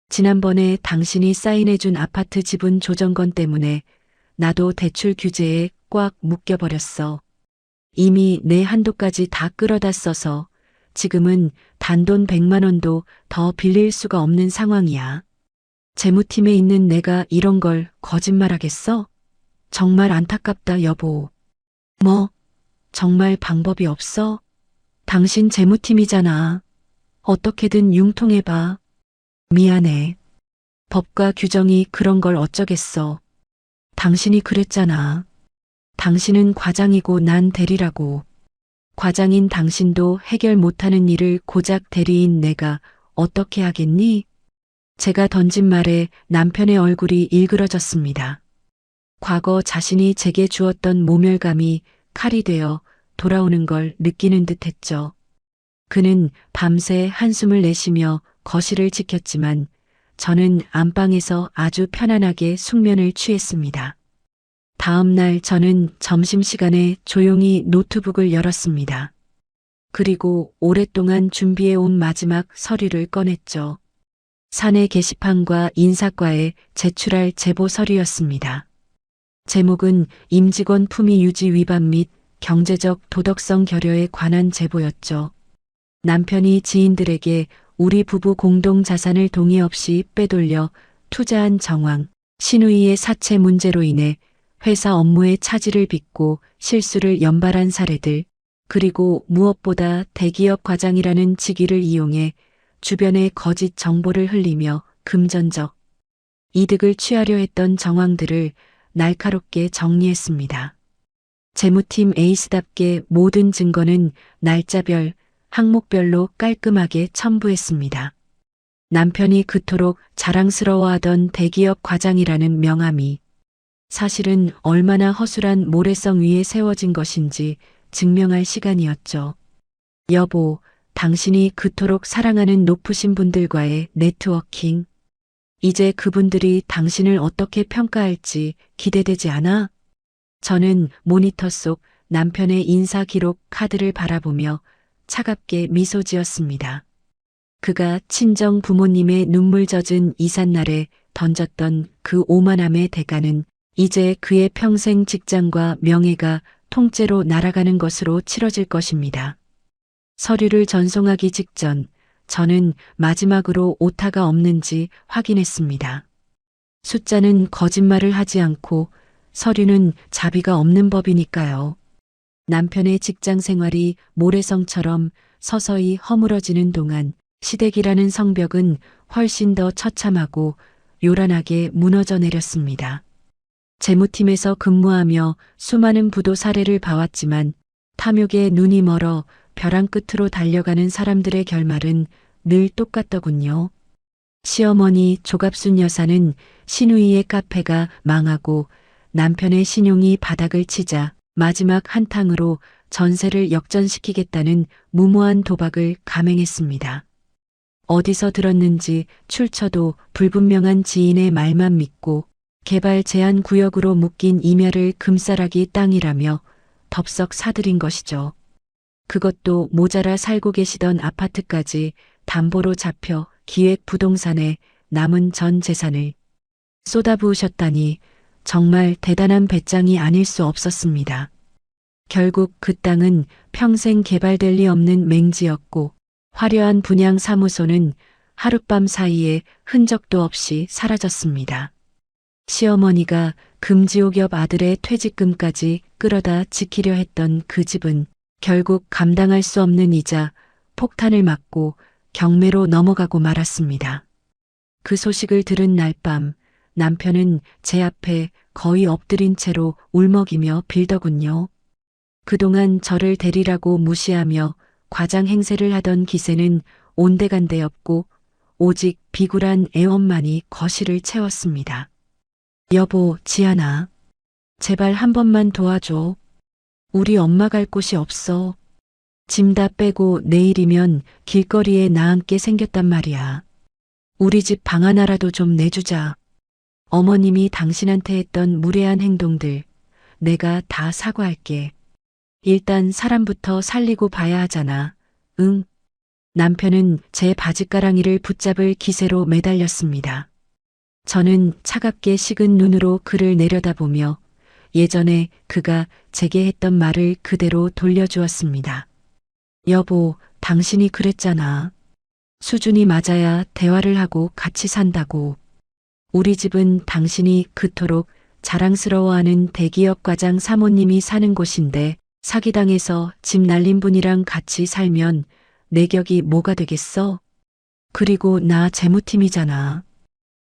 지난번에 당신이 사인해준 아파트 지분 조정건 때문에 나도 대출 규제에 꽉 묶여버렸어. 이미 내 한도까지 다 끌어다 써서 지금은 단돈 100만 원도 더 빌릴 수가 없는 상황이야. 재무팀에 있는 내가 이런 걸 거짓말하겠어? 정말 안타깝다, 여보. 뭐, 정말 방법이 없어? 당신 재무팀이잖아. 어떻게든 융통해봐. 미안해. 법과 규정이 그런 걸 어쩌겠어. 당신이 그랬잖아. 당신은 과장이고 난 대리라고. 과장인 당신도 해결 못하는 일을 고작 대리인 내가 어떻게 하겠니? 제가 던진 말에 남편의 얼굴이 일그러졌습니다. 과거 자신이 제게 주었던 모멸감이 칼이 되어 돌아오는 걸 느끼는 듯 했죠. 그는 밤새 한숨을 내쉬며 거실을 지켰지만 저는 안방에서 아주 편안하게 숙면을 취했습니다. 다음 날 저는 점심시간에 조용히 노트북을 열었습니다. 그리고 오랫동안 준비해온 마지막 서류를 꺼냈죠. 사내 게시판과 인사과에 제출할 제보 서류였습니다. 제목은 임직원 품위 유지 위반 및 경제적 도덕성 결여에 관한 제보였죠. 남편이 지인들에게 우리 부부 공동 자산을 동의 없이 빼돌려 투자한 정황, 신우이의 사채 문제로 인해 회사 업무에 차질을 빚고 실수를 연발한 사례들, 그리고 무엇보다 대기업 과장이라는 직위를 이용해 주변에 거짓 정보를 흘리며 금전적 이득을 취하려 했던 정황들을 날카롭게 정리했습니다. 재무팀 에이스답게 모든 증거는 날짜별, 항목별로 깔끔하게 첨부했습니다. 남편이 그토록 자랑스러워하던 대기업 과장이라는 명함이 사실은 얼마나 허술한 모래성 위에 세워진 것인지 증명할 시간이었죠. 여보, 당신이 그토록 사랑하는 높으신 분들과의 네트워킹. 이제 그분들이 당신을 어떻게 평가할지 기대되지 않아? 저는 모니터 속 남편의 인사 기록 카드를 바라보며 차갑게 미소 지었습니다. 그가 친정 부모님의 눈물 젖은 이삿날에 던졌던 그 오만함의 대가는 이제 그의 평생 직장과 명예가 통째로 날아가는 것으로 치러질 것입니다. 서류를 전송하기 직전 저는 마지막으로 오타가 없는지 확인했습니다. 숫자는 거짓말을 하지 않고 서류는 자비가 없는 법이니까요. 남편의 직장 생활이 모래성처럼 서서히 허물어지는 동안 시댁이라는 성벽은 훨씬 더 처참하고 요란하게 무너져 내렸습니다. 재무팀에서 근무하며 수많은 부도 사례를 봐왔지만 탐욕에 눈이 멀어 벼랑 끝으로 달려가는 사람들의 결말은 늘 똑같더군요. 시어머니 조갑순 여사는 신우이의 카페가 망하고 남편의 신용이 바닥을 치자 마지막 한탕으로 전세를 역전시키겠다는 무모한 도박을 감행했습니다. 어디서 들었는지 출처도 불분명한 지인의 말만 믿고 개발 제한 구역으로 묶인 임야를 금싸라기 땅이라며 덥석 사들인 것이죠. 그것도 모자라 살고 계시던 아파트까지 담보로 잡혀 기획 부동산에 남은 전 재산을 쏟아부으셨다니 정말 대단한 배짱이 아닐 수 없었습니다. 결국 그 땅은 평생 개발될 리 없는 맹지였고 화려한 분양 사무소는 하룻밤 사이에 흔적도 없이 사라졌습니다. 시어머니가 금지옥 옆 아들의 퇴직금까지 끌어다 지키려 했던 그 집은 결국 감당할 수 없는 이자, 폭탄을 맞고 경매로 넘어가고 말았습니다. 그 소식을 들은 날 밤 남편은 제 앞에 거의 엎드린 채로 울먹이며 빌더군요. 그동안 저를 데리라고 무시하며 과장 행세를 하던 기세는 온데간데 없고 오직 비굴한 애원만이 거실을 채웠습니다. 여보, 지안아. 제발 한 번만 도와줘. 우리 엄마 갈 곳이 없어. 짐 다 빼고 내일이면 길거리에 나앉게 생겼단 말이야. 우리 집 방 하나라도 좀 내주자. 어머님이 당신한테 했던 무례한 행동들 내가 다 사과할게. 일단 사람부터 살리고 봐야 하잖아. 응. 남편은 제 바짓가랑이를 붙잡을 기세로 매달렸습니다. 저는 차갑게 식은 눈으로 그를 내려다보며 예전에 그가 제게 했던 말을 그대로 돌려주었습니다. 여보, 당신이 그랬잖아. 수준이 맞아야 대화를 하고 같이 산다고. 우리 집은 당신이 그토록 자랑스러워하는 대기업 과장 사모님이 사는 곳인데 사기당해서 집 날린 분이랑 같이 살면 내 격이 뭐가 되겠어? 그리고 나 재무팀이잖아.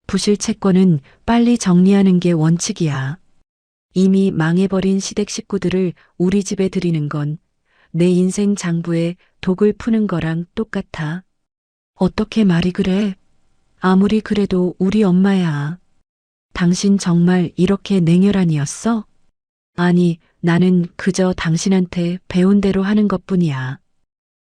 부실 채권은 빨리 정리하는 게 원칙이야. 이미 망해버린 시댁 식구들을 우리 집에 들이는 건 내 인생 장부에 독을 푸는 거랑 똑같아. 어떻게 말이 그래? 아무리 그래도 우리 엄마야. 당신 정말 이렇게 냉혈한이었어? 아니, 나는 그저 당신한테 배운 대로 하는 것뿐이야.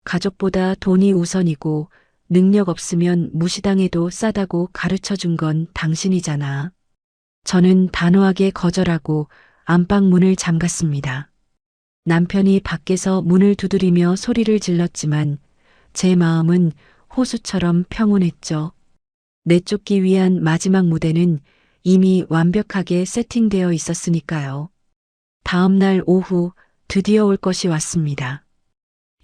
가족보다 돈이 우선이고 능력 없으면 무시당해도 싸다고 가르쳐준 건 당신이잖아. 저는 단호하게 거절하고 안방 문을 잠갔습니다. 남편이 밖에서 문을 두드리며 소리를 질렀지만 제 마음은 호수처럼 평온했죠. 내쫓기 위한 마지막 무대는 이미 완벽하게 세팅되어 있었으니까요. 다음 날 오후 드디어 올 것이 왔습니다.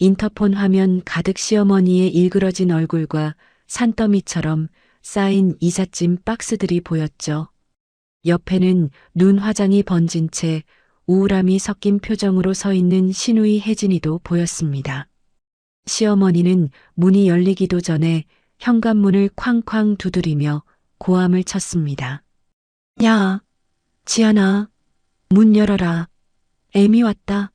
인터폰 화면 가득 시어머니의 일그러진 얼굴과 산더미처럼 쌓인 이삿짐 박스들이 보였죠. 옆에는 눈 화장이 번진 채 우울함이 섞인 표정으로 서 있는 시누이 혜진이도 보였습니다. 시어머니는 문이 열리기도 전에 현관문을 쾅쾅 두드리며 고함을 쳤습니다. 야, 지안아, 문 열어라. 애미 왔다.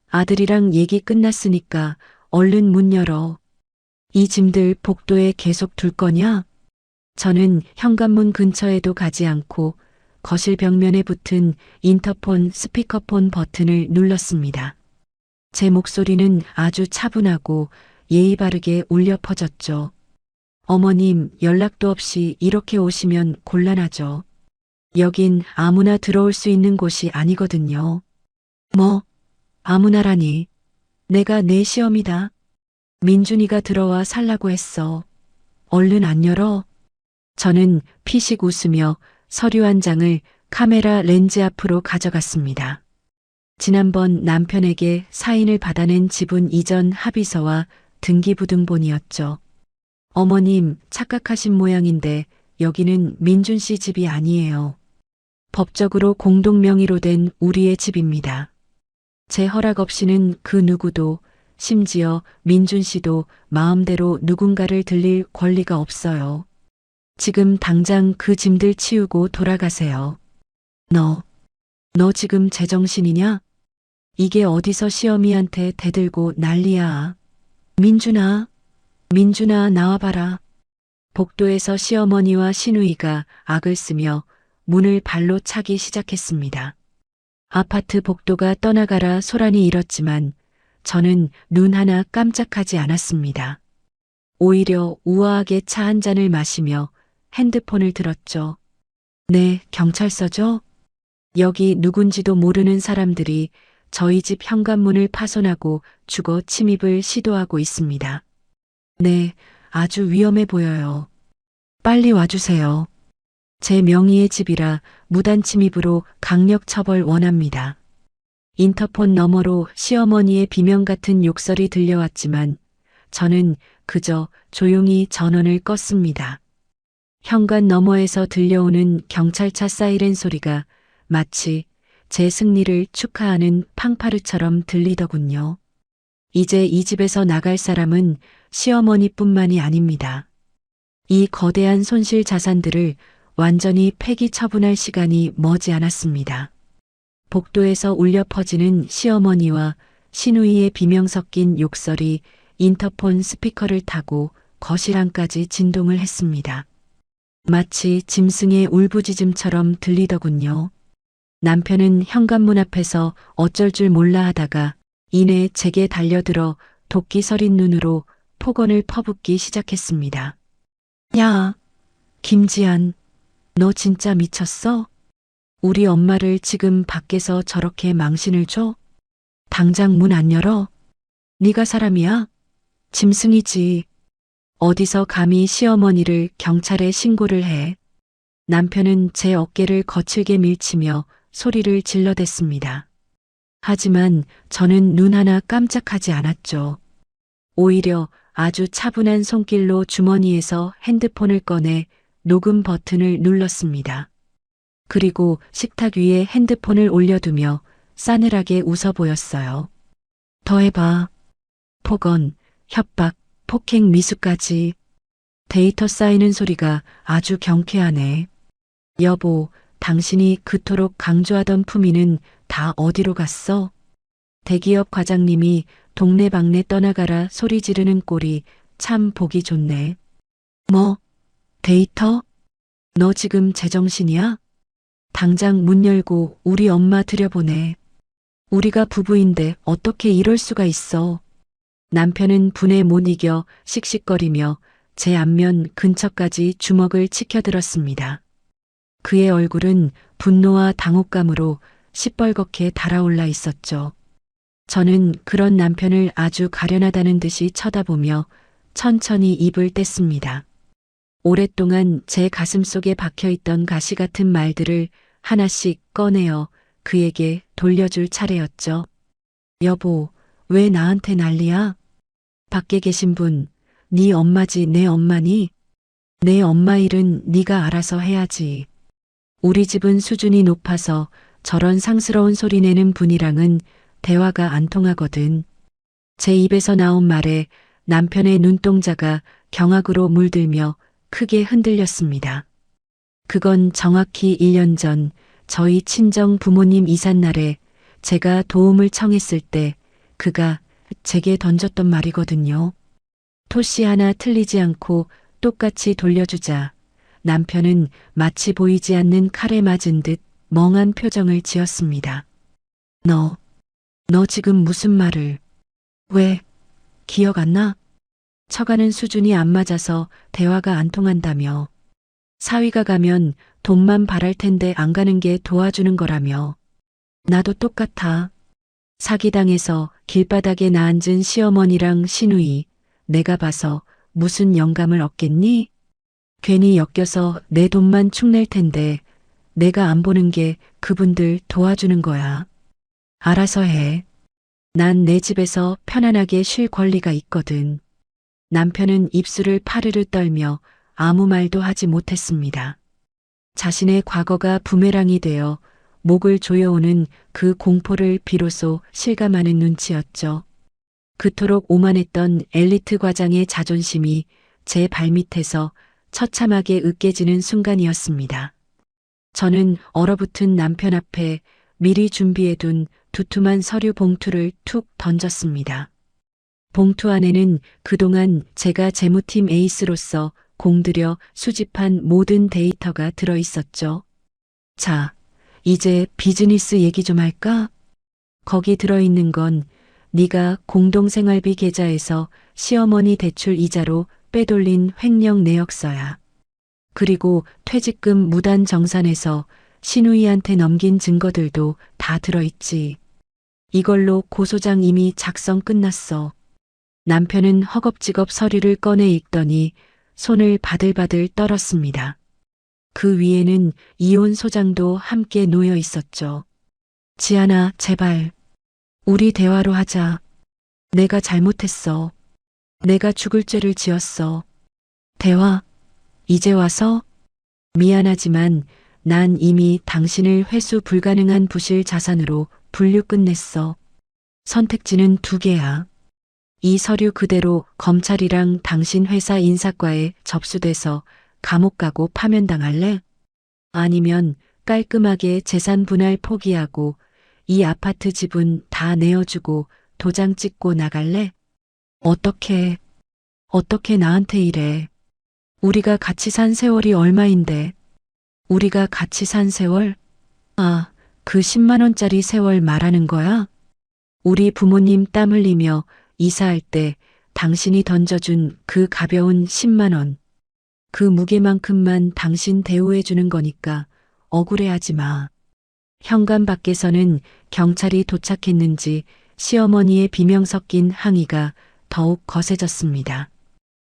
아들이랑 얘기 끝났으니까 얼른 문 열어. 이 짐들 복도에 계속 둘 거냐? 저는 현관문 근처에도 가지 않고 거실 벽면에 붙은 인터폰 스피커폰 버튼을 눌렀습니다. 제 목소리는 아주 차분하고 예의 바르게 울려 퍼졌죠. 어머님, 연락도 없이 이렇게 오시면 곤란하죠. 여긴 아무나 들어올 수 있는 곳이 아니거든요. 뭐, 아무나라니. 내가 내 시엄이다. 민준이가 들어와 살라고 했어. 얼른 안 열어. 저는 피식 웃으며 서류 한 장을 카메라 렌즈 앞으로 가져갔습니다. 지난번 남편에게 사인을 받아낸 지분 이전 합의서와 등기부등본이었죠. 어머님, 착각하신 모양인데 여기는 민준 씨 집이 아니에요. 법적으로 공동명의로 된 우리의 집입니다. 제 허락 없이는 그 누구도, 심지어 민준 씨도 마음대로 누군가를 들릴 권리가 없어요. 지금 당장 그 짐들 치우고 돌아가세요. 너 지금 제정신이냐? 이게 어디서 시어미한테 대들고 난리야. 민준아 나와봐라. 복도에서 시어머니와 시누이가 악을 쓰며 문을 발로 차기 시작했습니다. 아파트 복도가 떠나가라 소란이 일었지만 저는 눈 하나 깜짝하지 않았습니다. 오히려 우아하게 차 한 잔을 마시며 핸드폰을 들었죠. 네, 경찰서죠? 여기 누군지도 모르는 사람들이 저희 집 현관문을 파손하고 주거 침입을 시도하고 있습니다. 네, 아주 위험해 보여요. 빨리 와주세요. 제 명의의 집이라 무단 침입으로 강력 처벌 원합니다. 인터폰 너머로 시어머니의 비명 같은 욕설이 들려왔지만 저는 그저 조용히 전원을 껐습니다. 현관 너머에서 들려오는 경찰차 사이렌 소리가 마치 제 승리를 축하하는 팡파르처럼 들리더군요. 이제 이 집에서 나갈 사람은 시어머니뿐만이 아닙니다. 이 거대한 손실 자산들을 완전히 폐기 처분할 시간이 머지않았습니다. 복도에서 울려 퍼지는 시어머니와 시누이의 비명 섞인 욕설이 인터폰 스피커를 타고 거실 안까지 진동을 했습니다. 마치 짐승의 울부짖음처럼 들리더군요. 남편은 현관문 앞에서 어쩔 줄 몰라 하다가 이내 제게 달려들어 도끼 서린 눈으로 폭언을 퍼붓기 시작했습니다. 야, 김지한, 너 진짜 미쳤어? 우리 엄마를 지금 밖에서 저렇게 망신을 줘? 당장 문 안 열어? 네가 사람이야? 짐승이지. 어디서 감히 시어머니를 경찰에 신고를 해? 남편은 제 어깨를 거칠게 밀치며 소리를 질러댔습니다. 하지만 저는 눈 하나 깜짝하지 않았죠. 오히려 아주 차분한 손길로 주머니에서 핸드폰을 꺼내 녹음 버튼을 눌렀습니다. 그리고 식탁 위에 핸드폰을 올려두며 싸늘하게 웃어 보였어요. 더 해봐. 폭언, 협박, 폭행 미수까지. 데이터 쌓이는 소리가 아주 경쾌하네. 여보, 당신이 그토록 강조하던 품위는 다 어디로 갔어? 대기업 과장님이 동네방네 떠나가라 소리 지르는 꼴이 참 보기 좋네. 뭐? 데이터? 너 지금 제정신이야? 당장 문 열고 우리 엄마 들여보내. 우리가 부부인데 어떻게 이럴 수가 있어. 남편은 분에 못 이겨 씩씩거리며 제 앞면 근처까지 주먹을 치켜들었습니다. 그의 얼굴은 분노와 당혹감으로 시뻘겋게 달아올라 있었죠. 저는 그런 남편을 아주 가련하다는 듯이 쳐다보며 천천히 입을 뗐습니다. 오랫동안 제 가슴속에 박혀있던 가시 같은 말들을 하나씩 꺼내어 그에게 돌려줄 차례였죠. 여보, 왜 나한테 난리야? 밖에 계신 분, 네 엄마지 내 엄마니? 내 엄마 일은 네가 알아서 해야지. 우리 집은 수준이 높아서 저런 상스러운 소리 내는 분이랑은 대화가 안 통하거든. 제 입에서 나온 말에 남편의 눈동자가 경악으로 물들며 크게 흔들렸습니다. 그건 정확히 1년 전 저희 친정 부모님 이삿날에 제가 도움을 청했을 때 그가 제게 던졌던 말이거든요. 토시 하나 틀리지 않고 똑같이 돌려주자 남편은 마치 보이지 않는 칼에 맞은 듯 멍한 표정을 지었습니다. 너 지금 무슨 말을? 왜? 기억 안 나? 쳐가는 수준이 안 맞아서 대화가 안 통한다며. 사위가 가면 돈만 바랄 텐데 안 가는 게 도와주는 거라며. 나도 똑같아. 사기당해서 길바닥에 나앉은 시어머니랑 시누이, 내가 봐서 무슨 영감을 얻겠니? 괜히 엮여서 내 돈만 축낼 텐데 내가 안 보는 게 그분들 도와주는 거야. 알아서 해. 난 내 집에서 편안하게 쉴 권리가 있거든. 남편은 입술을 파르르 떨며 아무 말도 하지 못했습니다. 자신의 과거가 부메랑이 되어 목을 조여오는 그 공포를 비로소 실감하는 눈치였죠. 그토록 오만했던 엘리트 과장의 자존심이 제 발밑에서 처참하게 으깨지는 순간이었습니다. 저는 얼어붙은 남편 앞에 미리 준비해둔 두툼한 서류 봉투를 툭 던졌습니다. 봉투 안에는 그동안 제가 재무팀 에이스로서 공들여 수집한 모든 데이터가 들어 있었죠. 자, 이제 비즈니스 얘기 좀 할까? 거기 들어있는 건 네가 공동생활비 계좌에서 시어머니 대출 이자로 빼돌린 횡령 내역서야. 그리고 퇴직금 무단 정산해서 신우이한테 넘긴 증거들도 다 들어있지. 이걸로 고소장 이미 작성 끝났어. 남편은 허겁지겁 서류를 꺼내 읽더니 손을 바들바들 떨었습니다. 그 위에는 이혼 소장도 함께 놓여 있었죠. 지안아, 제발. 우리 대화로 하자. 내가 잘못했어. 내가 죽을 죄를 지었어. 대화, 이제 와서? 미안하지만 난 이미 당신을 회수 불가능한 부실 자산으로 분류 끝냈어. 선택지는 두 개야. 이 서류 그대로 검찰이랑 당신 회사 인사과에 접수돼서 감옥 가고 파면당할래? 아니면 깔끔하게 재산 분할 포기하고 이 아파트 지분 다 내어주고 도장 찍고 나갈래? 어떻게 나한테 이래? 우리가 같이 산 세월이 얼마인데? 우리가 같이 산 세월? 아, 그 10만 원짜리 세월 말하는 거야? 우리 부모님 땀 흘리며 이사할 때 당신이 던져준 그 가벼운 10만 원. 그 무게만큼만 당신 대우해 주는 거니까 억울해하지 마. 현관 밖에서는 경찰이 도착했는지 시어머니의 비명 섞인 항의가 더욱 거세졌습니다.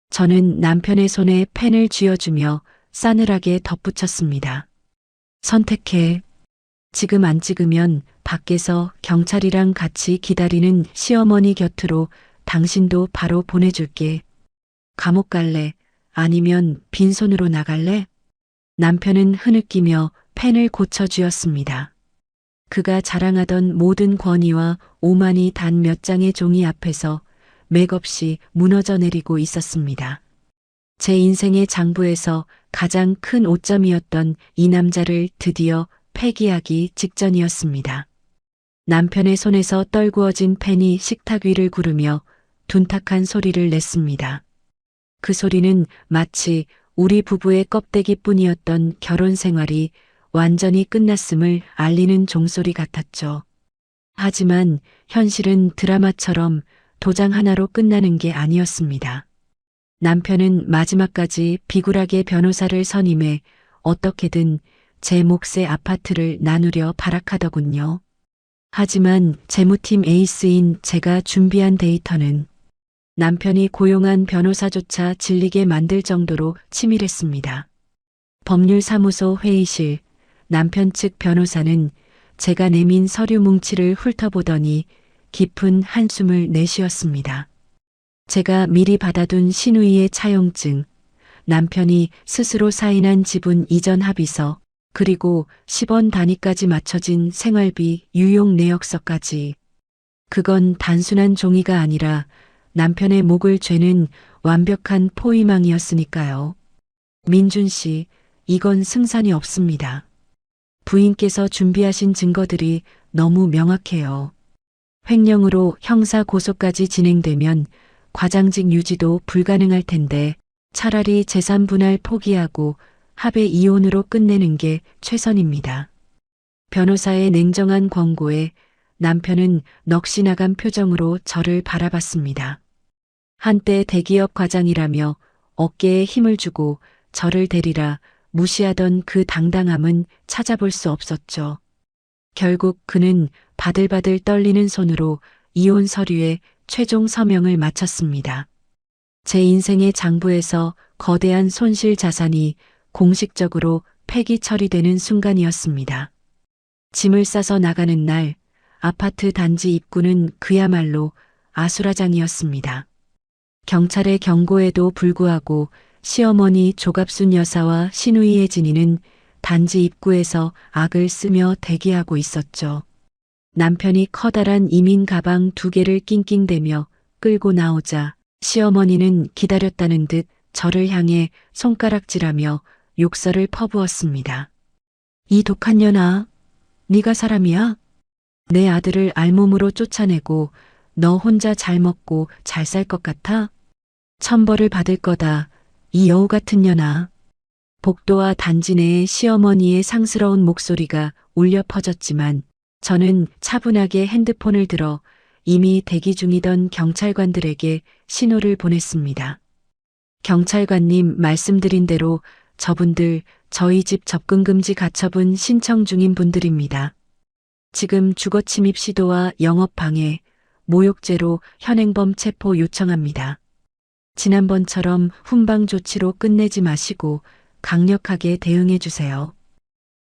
저는 남편의 손에 펜을 쥐어주며 싸늘하게 덧붙였습니다. 선택해. 지금 안 찍으면 밖에서 경찰이랑 같이 기다리는 시어머니 곁으로 당신도 바로 보내줄게. 감옥 갈래? 아니면 빈손으로 나갈래? 남편은 흐느끼며 펜을 고쳐주었습니다. 그가 자랑하던 모든 권위와 오만이 단 몇 장의 종이 앞에서 맥없이 무너져 내리고 있었습니다. 제 인생의 장부에서 가장 큰 오점이었던 이 남자를 드디어 폐기하기 직전이었습니다. 남편의 손에서 떨구어진 펜이 식탁 위를 구르며 둔탁한 소리를 냈습니다. 그 소리는 마치 우리 부부의 껍데기뿐이었던 결혼 생활이 완전히 끝났음을 알리는 종소리 같았죠. 하지만 현실은 드라마처럼 도장 하나로 끝나는 게 아니었습니다. 남편은 마지막까지 비굴하게 변호사를 선임해 어떻게든 제 몫의 아파트를 나누려 발악하더군요. 하지만 재무팀 에이스인 제가 준비한 데이터는 남편이 고용한 변호사조차 질리게 만들 정도로 치밀했습니다. 법률사무소 회의실, 남편 측 변호사는 제가 내민 서류 뭉치를 훑어보더니 깊은 한숨을 내쉬었습니다. 제가 미리 받아둔 신우이의 차용증, 남편이 스스로 사인한 지분 이전 합의서, 그리고 10원 단위까지 맞춰진 생활비 유용 내역서까지. 그건 단순한 종이가 아니라 남편의 목을 죄는 완벽한 포위망이었으니까요. 민준 씨, 이건 승산이 없습니다. 부인께서 준비하신 증거들이 너무 명확해요. 횡령으로 형사 고소까지 진행되면 과장직 유지도 불가능할 텐데 차라리 재산 분할 포기하고 합의 이혼으로 끝내는 게 최선입니다. 변호사의 냉정한 권고에 남편은 넋이 나간 표정으로 저를 바라봤습니다. 한때 대기업 과장이라며 어깨에 힘을 주고 저를 데리라 무시하던 그 당당함은 찾아볼 수 없었죠. 결국 그는 바들바들 떨리는 손으로 이혼 서류에 최종 서명을 마쳤습니다. 제 인생의 장부에서 거대한 손실 자산이 공식적으로 폐기 처리되는 순간이었습니다. 짐을 싸서 나가는 날 아파트 단지 입구는 그야말로 아수라장이었습니다. 경찰의 경고에도 불구하고 시어머니 조갑순 여사와 시누이 혜진이는 단지 입구에서 악을 쓰며 대기하고 있었죠. 남편이 커다란 이민 가방 2개를 낑낑대며 끌고 나오자 시어머니는 기다렸다는 듯 저를 향해 손가락질하며 욕설을 퍼부었습니다. 이 독한 년아, 네가 사람이야? 내 아들을 알몸으로 쫓아내고 너 혼자 잘 먹고 잘 살 것 같아? 천벌을 받을 거다. 이 여우 같은 년아. 복도와 단지 내에 시어머니의 상스러운 목소리가 울려 퍼졌지만 저는 차분하게 핸드폰을 들어 이미 대기 중이던 경찰관들에게 신호를 보냈습니다. 경찰관님 말씀드린 대로 저분들 저희 집 접근금지 가처분 신청 중인 분들입니다. 지금 주거침입 시도와 영업방해, 모욕죄로 현행범 체포 요청합니다. 지난번처럼 훈방 조치로 끝내지 마시고 강력하게 대응해 주세요.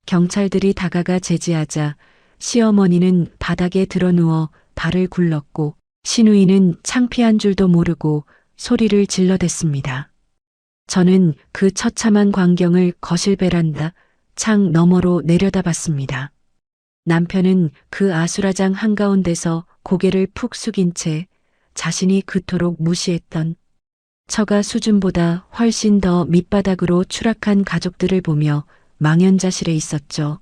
경찰들이 다가가 제지하자 시어머니는 바닥에 드러누워 발을 굴렀고 시누이는 창피한 줄도 모르고 소리를 질러댔습니다. 저는 그 처참한 광경을 거실 베란다 창 너머로 내려다봤습니다. 남편은 그 아수라장 한가운데서 고개를 푹 숙인 채 자신이 그토록 무시했던 처가 수준보다 훨씬 더 밑바닥으로 추락한 가족들을 보며 망연자실해 있었죠.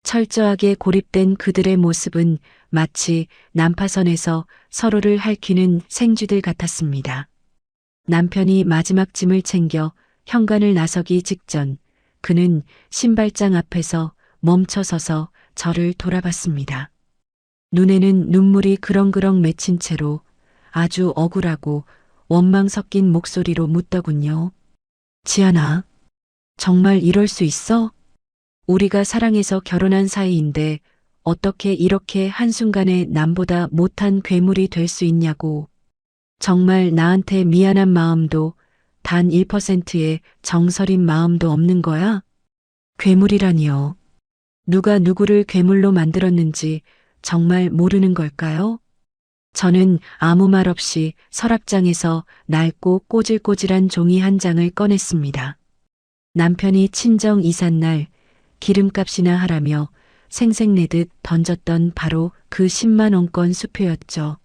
철저하게 고립된 그들의 모습은 마치 난파선에서 서로를 핥히는 생쥐들 같았습니다. 남편이 마지막 짐을 챙겨 현관을 나서기 직전 그는 신발장 앞에서 멈춰서서 저를 돌아봤습니다. 눈에는 눈물이 그렁그렁 맺힌 채로 아주 억울하고 원망 섞인 목소리로 묻더군요. 지아나, 정말 이럴 수 있어? 우리가 사랑해서 결혼한 사이인데 어떻게 이렇게 한순간에 남보다 못한 괴물이 될 수 있냐고. 정말 나한테 미안한 마음도 단 1%의 정서린 마음도 없는 거야? 괴물이라니요. 누가 누구를 괴물로 만들었는지 정말 모르는 걸까요? 저는 아무 말 없이 서랍장에서 낡고 꼬질꼬질한 종이 한 장을 꺼냈습니다. 남편이 친정 이삿날 기름값이나 하라며 생색내듯 던졌던 바로 그 10만 원권 수표였죠.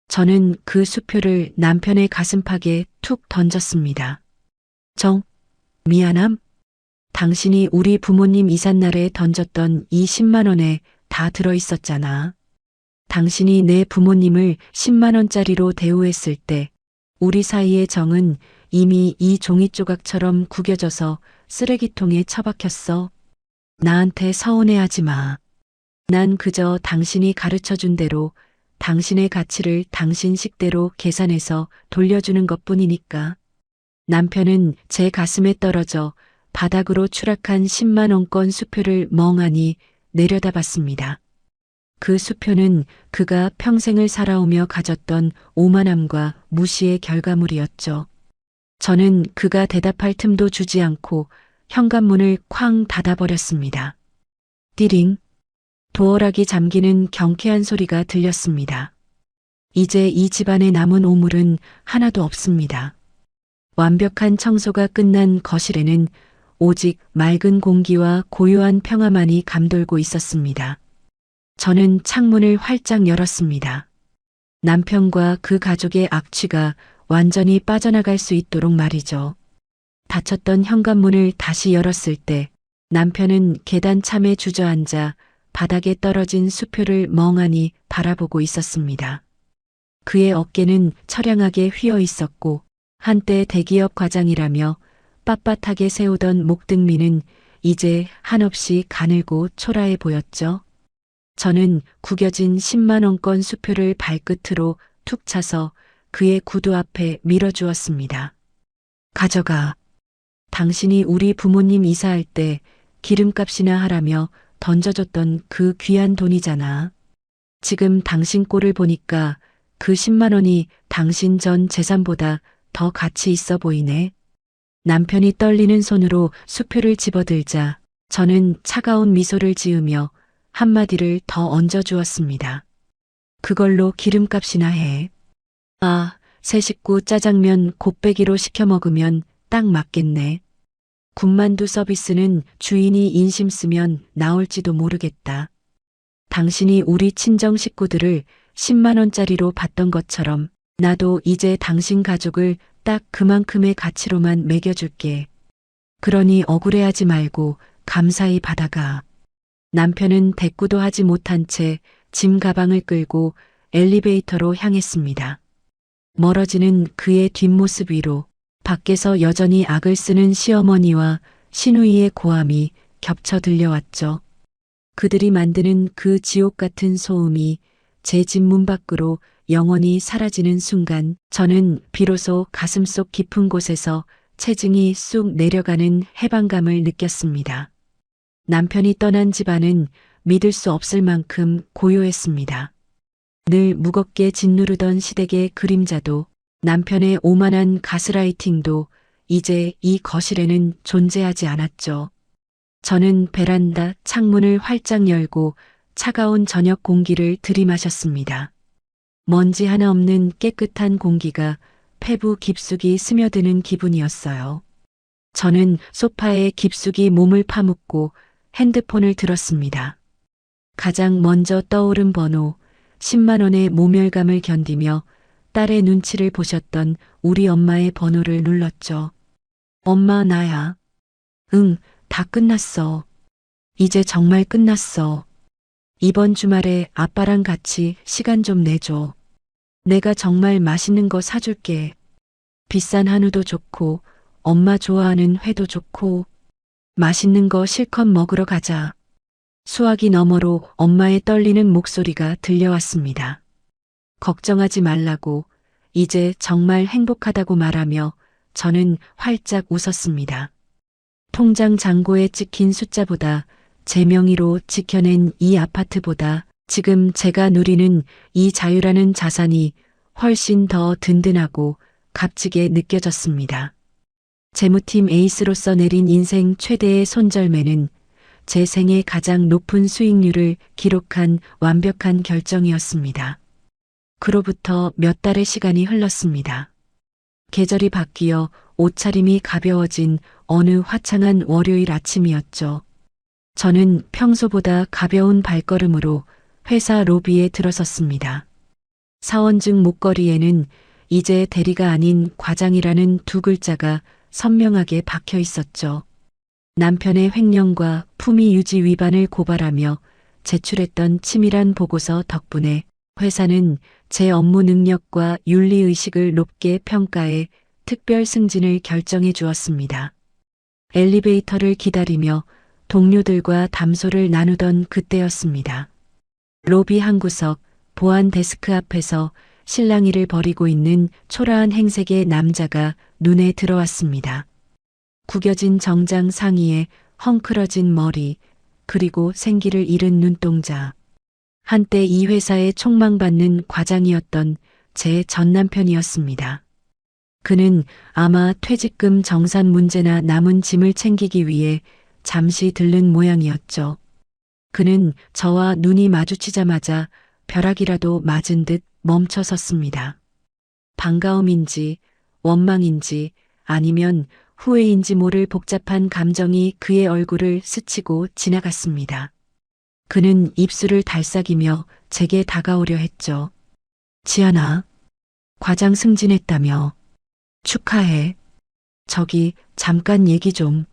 저는 그 수표를 남편의 가슴팍에 툭 던졌습니다. 미안함? 당신이 우리 부모님 이삿날에 던졌던 이 10만 원에 다 들어있었잖아. 당신이 내 부모님을 10만 원짜리로 대우했을 때 우리 사이의 정은 이미 이 종이 조각처럼 구겨져서 쓰레기통에 처박혔어. 나한테 서운해하지 마. 난 그저 당신이 가르쳐준 대로 당신의 가치를 당신 식대로 계산해서 돌려주는 것뿐이니까. 남편은 제 가슴에 떨어져 바닥으로 추락한 10만 원권 수표를 멍하니 내려다봤습니다. 그 수표는 그가 평생을 살아오며 가졌던 오만함과 무시의 결과물이었죠. 저는 그가 대답할 틈도 주지 않고 현관문을 쾅 닫아버렸습니다. 띠링. 도어락이 잠기는 경쾌한 소리가 들렸습니다. 이제 이 집안에 남은 오물은 하나도 없습니다. 완벽한 청소가 끝난 거실에는 오직 맑은 공기와 고요한 평화만이 감돌고 있었습니다. 저는 창문을 활짝 열었습니다. 남편과 그 가족의 악취가 완전히 빠져나갈 수 있도록 말이죠. 닫혔던 현관문을 다시 열었을 때 남편은 계단 참에 주저앉아 바닥에 떨어진 수표를 멍하니 바라보고 있었습니다. 그의 어깨는 처량하게 휘어 있었고 한때 대기업 과장이라며 빳빳하게 세우던 목등미는 이제 한없이 가늘고 초라해 보였죠. 저는 구겨진 10만 원권 수표를 발끝으로 툭 차서 그의 구두 앞에 밀어주었습니다. 가져가. 당신이 우리 부모님 이사할 때 기름값이나 하라며 던져줬던 그 귀한 돈이잖아. 지금 당신 꼴을 보니까 그 10만 원이 당신 전 재산보다 더 가치 있어 보이네. 남편이 떨리는 손으로 수표를 집어들자 저는 차가운 미소를 지으며 한마디를 더 얹어주었습니다. 그걸로 기름값이나 해. 아, 새 식구 짜장면 곱빼기로 시켜 먹으면 딱 맞겠네. 군만두 서비스는 주인이 인심 쓰면 나올지도 모르겠다. 당신이 우리 친정 식구들을 10만 원짜리로 봤던 것처럼 나도 이제 당신 가족을 딱 그만큼의 가치로만 매겨줄게. 그러니 억울해하지 말고 감사히 받아가. 남편은 대꾸도 하지 못한 채 짐 가방을 끌고 엘리베이터로 향했습니다. 멀어지는 그의 뒷모습 위로 밖에서 여전히 악을 쓰는 시어머니와 신우이의 고함이 겹쳐 들려왔죠. 그들이 만드는 그 지옥 같은 소음이 제 집 문 밖으로 영원히 사라지는 순간 저는 비로소 가슴속 깊은 곳에서 체증이 쑥 내려가는 해방감을 느꼈습니다. 남편이 떠난 집안은 믿을 수 없을 만큼 고요했습니다. 늘 무겁게 짓누르던 시댁의 그림자도 남편의 오만한 가스라이팅도 이제 이 거실에는 존재하지 않았죠. 저는 베란다 창문을 활짝 열고 차가운 저녁 공기를 들이마셨습니다. 먼지 하나 없는 깨끗한 공기가 폐부 깊숙이 스며드는 기분이었어요. 저는 소파에 깊숙이 몸을 파묻고 핸드폰을 들었습니다. 가장 먼저 떠오른 번호 10만 원의 모멸감을 견디며 딸의 눈치를 보셨던 우리 엄마의 번호를 눌렀죠. 엄마, 나야. 응, 다 끝났어. 이제 정말 끝났어. 이번 주말에 아빠랑 같이 시간 좀 내줘. 내가 정말 맛있는 거 사줄게. 비싼 한우도 좋고 엄마 좋아하는 회도 좋고 맛있는 거 실컷 먹으러 가자. 수화기 너머로 엄마의 떨리는 목소리가 들려왔습니다. 걱정하지 말라고, 이제 정말 행복하다고 말하며 저는 활짝 웃었습니다. 통장 잔고에 찍힌 숫자보다 제 명의로 지켜낸 이 아파트보다 지금 제가 누리는 이 자유라는 자산이 훨씬 더 든든하고 값지게 느껴졌습니다. 재무팀 에이스로서 내린 인생 최대의 손절매는 제 생애 가장 높은 수익률을 기록한 완벽한 결정이었습니다. 그로부터 몇 달의 시간이 흘렀습니다. 계절이 바뀌어 옷차림이 가벼워진 어느 화창한 월요일 아침이었죠. 저는 평소보다 가벼운 발걸음으로 회사 로비에 들어섰습니다. 사원증 목걸이에는 이제 대리가 아닌 과장이라는 두 글자가 선명하게 박혀 있었죠. 남편의 횡령과 품위 유지 위반을 고발하며 제출했던 치밀한 보고서 덕분에 회사는 제 업무 능력과 윤리의식을 높게 평가해 특별 승진을 결정해 주었습니다. 엘리베이터를 기다리며 동료들과 담소를 나누던 그때였습니다. 로비 한 구석 보안 데스크 앞에서 실랑이를 벌이고 있는 초라한 행색의 남자가 눈에 들어왔습니다. 구겨진 정장 상의에 헝클어진 머리, 그리고 생기를 잃은 눈동자. 한때 이 회사에 촉망받는 과장이었던 제 전남편이었습니다. 그는 아마 퇴직금 정산 문제나 남은 짐을 챙기기 위해 잠시 들른 모양이었죠. 그는 저와 눈이 마주치자마자 벼락이라도 맞은 듯 멈춰 섰습니다. 반가움인지 원망인지 아니면 후회인지 모를 복잡한 감정이 그의 얼굴을 스치고 지나갔습니다. 그는 입술을 달싹이며 제게 다가오려 했죠. 지아나, 과장 승진했다며. 축하해. 저기 잠깐 얘기 좀.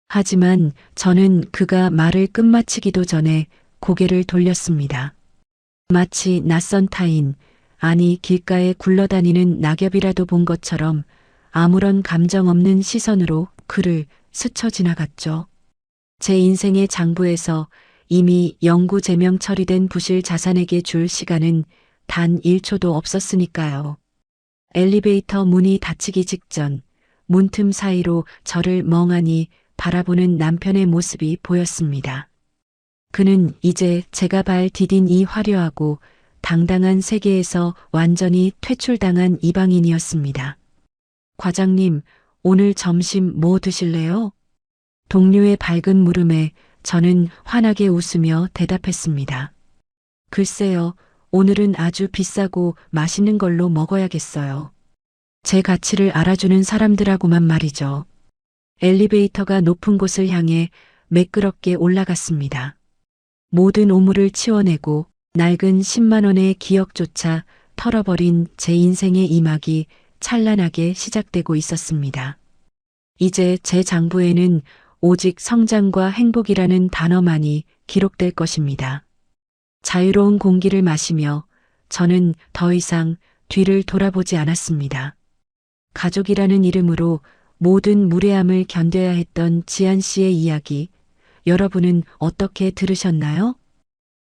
하지만 저는 그가 말을 끝마치기도 전에 고개를 돌렸습니다. 마치 낯선 타인, 아니 길가에 굴러다니는 낙엽이라도 본 것처럼 아무런 감정 없는 시선으로 그를 스쳐 지나갔죠. 제 인생의 장부에서 이미 영구 제명 처리된 부실 자산에게 줄 시간은 단 1초도 없었으니까요. 엘리베이터 문이 닫히기 직전 문틈 사이로 저를 멍하니 바라보는 남편의 모습이 보였습니다. 그는 이제 제가 발 디딘 이 화려하고 당당한 세계에서 완전히 퇴출당한 이방인이었습니다. 과장님, 오늘 점심 뭐 드실래요? 동료의 밝은 물음에 저는 환하게 웃으며 대답했습니다. 글쎄요, 오늘은 아주 비싸고 맛있는 걸로 먹어야겠어요. 제 가치를 알아주는 사람들하고만 말이죠. 엘리베이터가 높은 곳을 향해 매끄럽게 올라갔습니다. 모든 오물을 치워내고 낡은 10만 원의 기억조차 털어버린 제 인생의 이막이 찬란하게 시작되고 있었습니다. 이제 제 장부에는 오직 성장과 행복이라는 단어만이 기록될 것입니다. 자유로운 공기를 마시며 저는 더 이상 뒤를 돌아보지 않았습니다. 가족이라는 이름으로 모든 무례함을 견뎌야 했던 지한 씨의 이야기, 여러분은 어떻게 들으셨나요?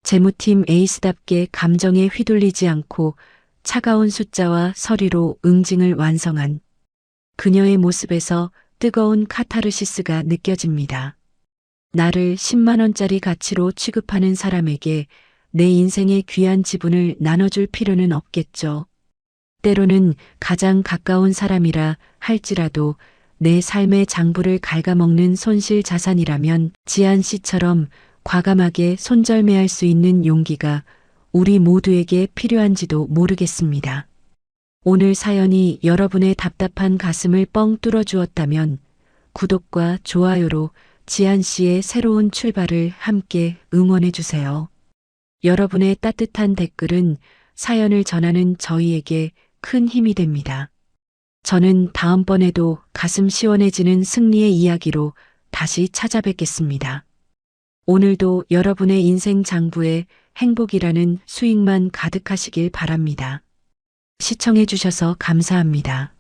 재무팀 에이스답게 감정에 휘둘리지 않고 차가운 숫자와 서리로 응징을 완성한 그녀의 모습에서 뜨거운 카타르시스가 느껴집니다. 나를 10만 원짜리 가치로 취급하는 사람에게 내 인생의 귀한 지분을 나눠줄 필요는 없겠죠. 때로는 가장 가까운 사람이라 할지라도 내 삶의 장부를 갉아먹는 손실 자산이라면 지한 씨처럼 과감하게 손절매할 수 있는 용기가 우리 모두에게 필요한지도 모르겠습니다. 오늘 사연이 여러분의 답답한 가슴을 뻥 뚫어 주었다면 구독과 좋아요로 지한 씨의 새로운 출발을 함께 응원해 주세요. 여러분의 따뜻한 댓글은 사연을 전하는 저희에게 큰 힘이 됩니다. 저는 다음번에도 가슴 시원해지는 승리의 이야기로 다시 찾아뵙겠습니다. 오늘도 여러분의 인생 장부에 행복이라는 수익만 가득하시길 바랍니다. 시청해 주셔서 감사합니다.